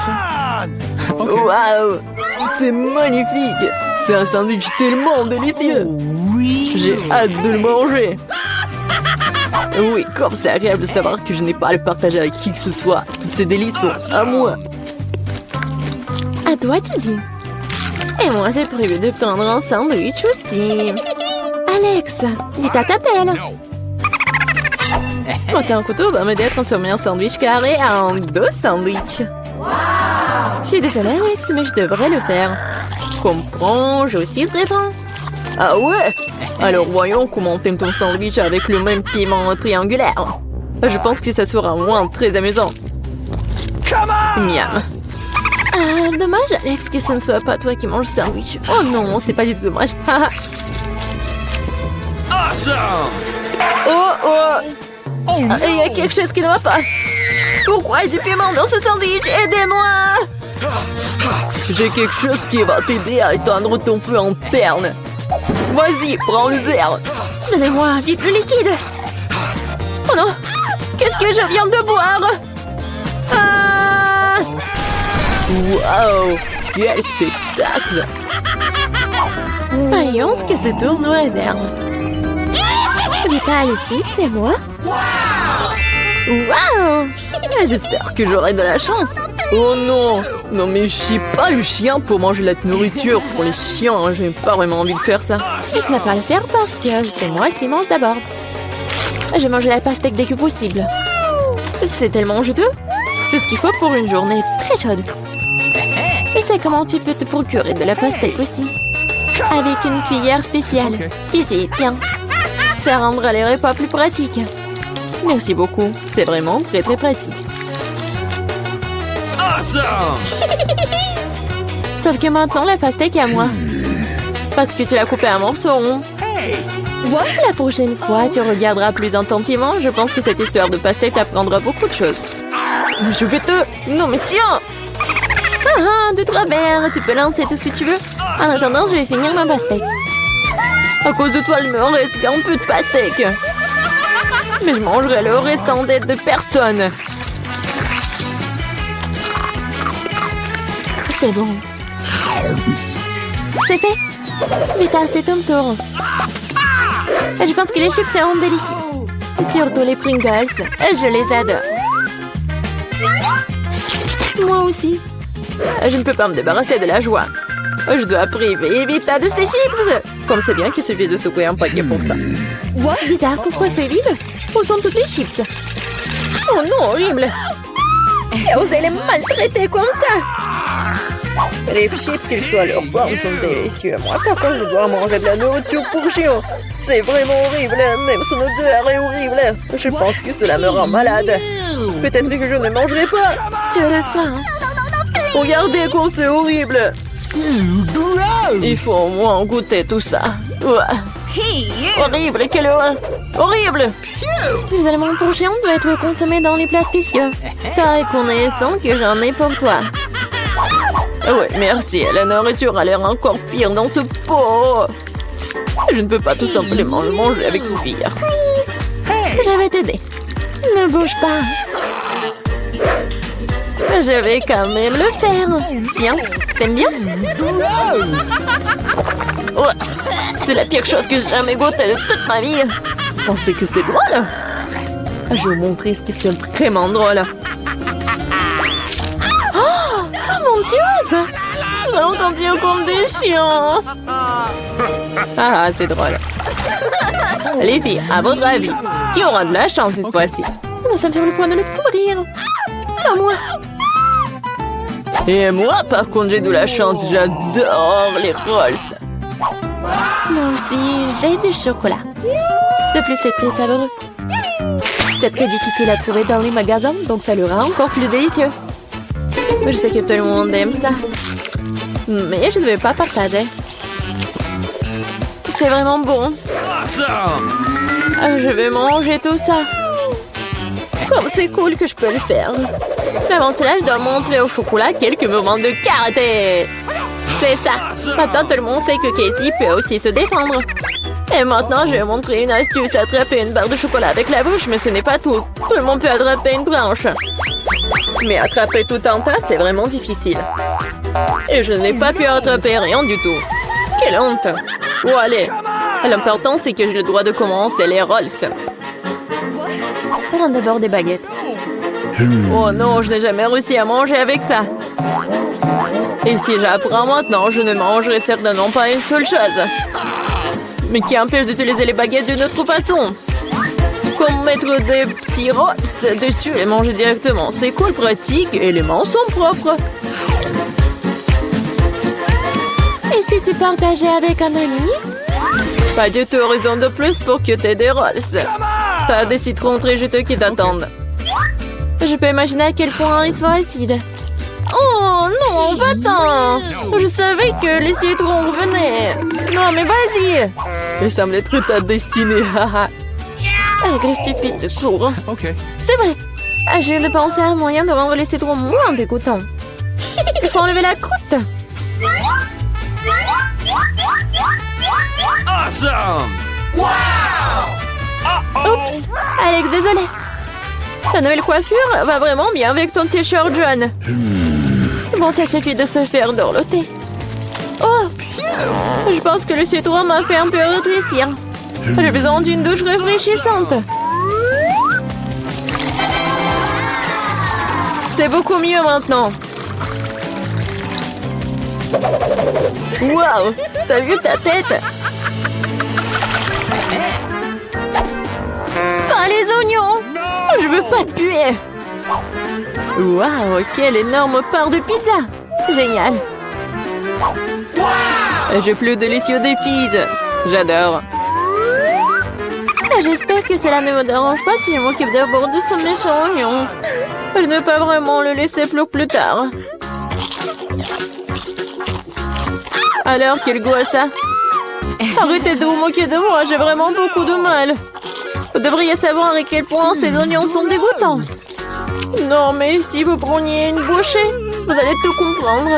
Waouh! C'est magnifique! C'est un sandwich tellement délicieux! J'ai hâte de le manger! Oui, comme c'est agréable de savoir que je n'ai pas à le partager avec qui que ce soit. Toutes ces délices sont à moi. À toi, tu dis. Et moi, j'ai prévu de prendre un sandwich aussi. Alex, Vita t'appelle. Un couteau va m'aider à transformer un sandwich carré en 2 sandwichs. Je suis désolée, Alex, mais je devrais le faire. Comprends, j'ai aussi ce rêvant. Ah ouais? Alors voyons comment t'aimes ton sandwich avec le même piment triangulaire. Je pense que ça sera au moins très amusant. Miam. Ah, dommage, Alex, que ce ne soit pas toi qui manges le sandwich. Oh non, c'est pas du tout dommage. Awesome! Oh! Il y a quelque chose qui ne va pas. Pourquoi il y a du piment dans ce sandwich? Aidez-moi! J'ai quelque chose qui va t'aider à éteindre ton feu en interne. Vas-y, prends le verre. Donnez-moi vite le liquide. Oh non! Qu'est-ce que je viens de boire? Ah! Waouh! Quel spectacle! Voyons ce que ce tour nous réserve. Vita, les chips, c'est moi? Waouh! J'espère que j'aurai de la chance. Oh non! Non mais je suis pas le chien pour manger la nourriture pour les chiens. J'ai pas vraiment envie de faire ça. Et tu n'as pas à le faire parce que c'est moi qui mange d'abord. Je vais manger la pastèque dès que possible. C'est tellement juteux. Tout ce qu'il faut pour une journée très chaude. Je sais comment tu peux te procurer de la pastèque aussi. Avec une cuillère spéciale. Ici, tiens. Ça rendra les repas plus pratiques. Merci beaucoup. C'est vraiment très très pratique. Awesome! Sauf que maintenant, la pastèque est à moi. Parce que tu l'as coupée en morceaux ronds. La prochaine fois, tu regarderas plus attentivement. Je pense que cette histoire de pastèque t'apprendra beaucoup de choses. Je vais te... Non mais tiens! De travers. Tu peux lancer tout ce que tu veux. En attendant, je vais finir ma pastèque. À cause de toi, il me reste un peu de pastèque. Mais je mangerai le restant d'aide de personne. C'est bon. C'est fait. Vita, c'est ton tour. Je pense que les chips seront délicieux. Surtout les Pringles. Je les adore. Moi aussi. Je ne peux pas me débarrasser de la joie. Je dois priver Vita de ses chips. Comme c'est bien qu'il suffit de secouer un paquet pour ça. Bizarre, pourquoi c'est vide? Où sont toutes les chips? Oh non, horrible! Qui a osé les maltraiter comme ça? Les chips, quelle que soit leur forme, sont délicieux. Moi, par contre, je dois manger de la nourriture pour chiens. C'est vraiment horrible. Même son odeur est horrible. Je pense que cela me rend malade. Peut-être que je ne mangerai pas. Tu as la faim. Regardez comme c'est horrible. Il faut au moins goûter tout ça. Horrible, quelle horreur. Horrible. Les aliments pour chiens doivent être consommés dans les plats spéciaux. C'est reconnaissant que j'en ai pour toi. Ouais, merci. La nourriture a l'air encore pire dans ce pot. Je ne peux pas tout simplement le manger avec cuillère. Je vais t'aider. Ne bouge pas. Je vais quand même le faire. Tiens, t'aimes bien? Ouais, c'est la pire chose que j'ai jamais goûtée de toute ma vie. Pensez que c'est drôle? Je vais vous montrer ce qui est vraiment drôle. Oh mon Dieu! Nous allons sentir comme des chiens. Ah, c'est drôle. Les filles, à votre avis, qui aura de la chance cette fois-ci? Nous sommes sur le point de le courir. À moi. Et moi, par contre, j'ai de la chance. J'adore les rolls. Moi aussi, j'ai du chocolat. De plus, c'est très savoureux. C'est très difficile à trouver dans les magasins, donc ça le rend encore plus délicieux. Je sais que tout le monde aime ça. Mais je ne vais pas partager. C'est vraiment bon. Awesome! Je vais manger tout ça. Comme c'est cool que je peux le faire. Mais avant cela, je dois montrer au chocolat quelques moments de karaté. C'est ça. Maintenant, tout le monde sait que Casey peut aussi se défendre. Et maintenant, je vais montrer une astuce. Attraper une barre de chocolat avec la bouche, mais ce n'est pas tout. Tout le monde peut attraper une branche. Mais attraper tout un tas, c'est vraiment difficile. Et je n'ai pas pu attraper rien du tout. Quelle honte. Oh, allez. L'important, c'est que j'ai le droit de commencer les rolls. Prends d'abord des baguettes. Oh non, je n'ai jamais réussi à manger avec ça. Et si j'apprends maintenant, je ne mangerai certainement pas une seule chose. Mais qui empêche d'utiliser les baguettes d'une autre façon? Comme mettre des petits rolls dessus et manger directement. C'est cool, pratique et les mains sont propres. Et si tu partageais avec un ami? Pas du tout raison de plus pour que tu aies des rolls. T'as des citrons très juteux qui t'attendent. Je peux imaginer à quel point ils sont acides. Oh non, va-t'en! Je savais que les citrons revenaient. Non, mais vas-y! Il semble être ta destinée. Avec les stupides cours. OK. C'est vrai. Je viens de penser à un moyen de rendre les citrons moins dégoûtants. Il faut enlever la croûte. Awesome! Oups! Alex, désolé. Ta nouvelle coiffure va vraiment bien avec ton t-shirt jaune. Bon, ça suffit de se faire dorloter. Oh! Je pense que le citron m'a fait un peu rétrécir. J'ai besoin d'une douche rafraîchissante. C'est beaucoup mieux maintenant. Waouh! T'as vu ta tête? Pas les oignons! Je veux pas puer. Waouh! Quelle énorme part de pizza! Génial! Un jeu plus délicieux des filles. J'adore. J'espère que cela ne me dérange pas si je m'occupe d'abord de ce méchant oignon. Je ne peux pas vraiment le laisser plus tard. Alors, quel goût a ça? Arrêtez de vous moquer de moi, j'ai vraiment beaucoup de mal. Vous devriez savoir à quel point ces oignons sont dégoûtants. Non, mais si vous preniez une bouchée, vous allez tout comprendre.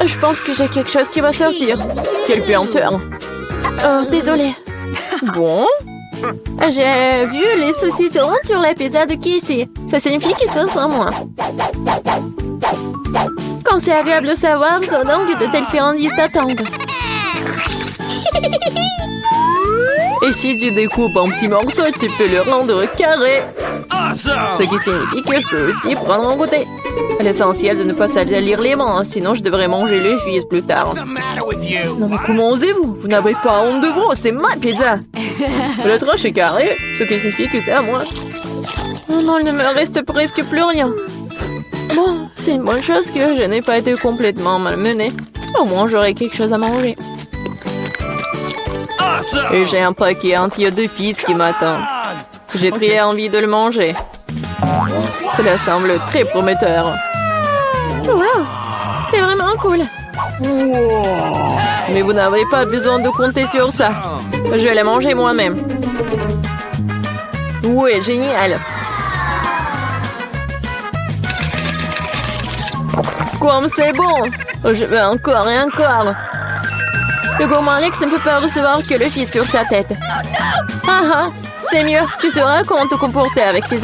Je pense que j'ai quelque chose qui va sortir. Quelle puanteur. Oh, désolée. Bon? J'ai vu les saucissons sur la pizza de Casey. Ça signifie qu'ils se sent moins. Quand c'est agréable de savoir, c'est donc que de telles friandises t'attendent. Et si tu découpes en petits morceaux, tu peux le rendre carré. Awesome! Ce qui signifie que je peux aussi prendre un goûter. L'essentiel de ne pas salir les mains, sinon je devrais manger les fils plus tard. Non mais comment osez-vous? Vous n'avez pas honte de vous, c'est ma pizza. Le tranche est carré, ce qui signifie que c'est à moi. Oh non, il ne me reste presque plus rien. Bon, c'est une bonne chose que je n'ai pas été complètement malmenée. Au moins j'aurai quelque chose à manger. Awesome! Et j'ai un paquet entier de fils qui m'attend. J'ai très envie de le manger. Cela semble très prometteur. Wow, c'est vraiment cool. Mais vous n'avez pas besoin de compter sur ça. Je vais la manger moi-même. Ouais, génial. Comme c'est bon. Je veux encore et encore. Le gourmand Alex ne peut pas recevoir que le fils sur sa tête. Ah ah, c'est mieux. Tu sauras comment te comporter avec tes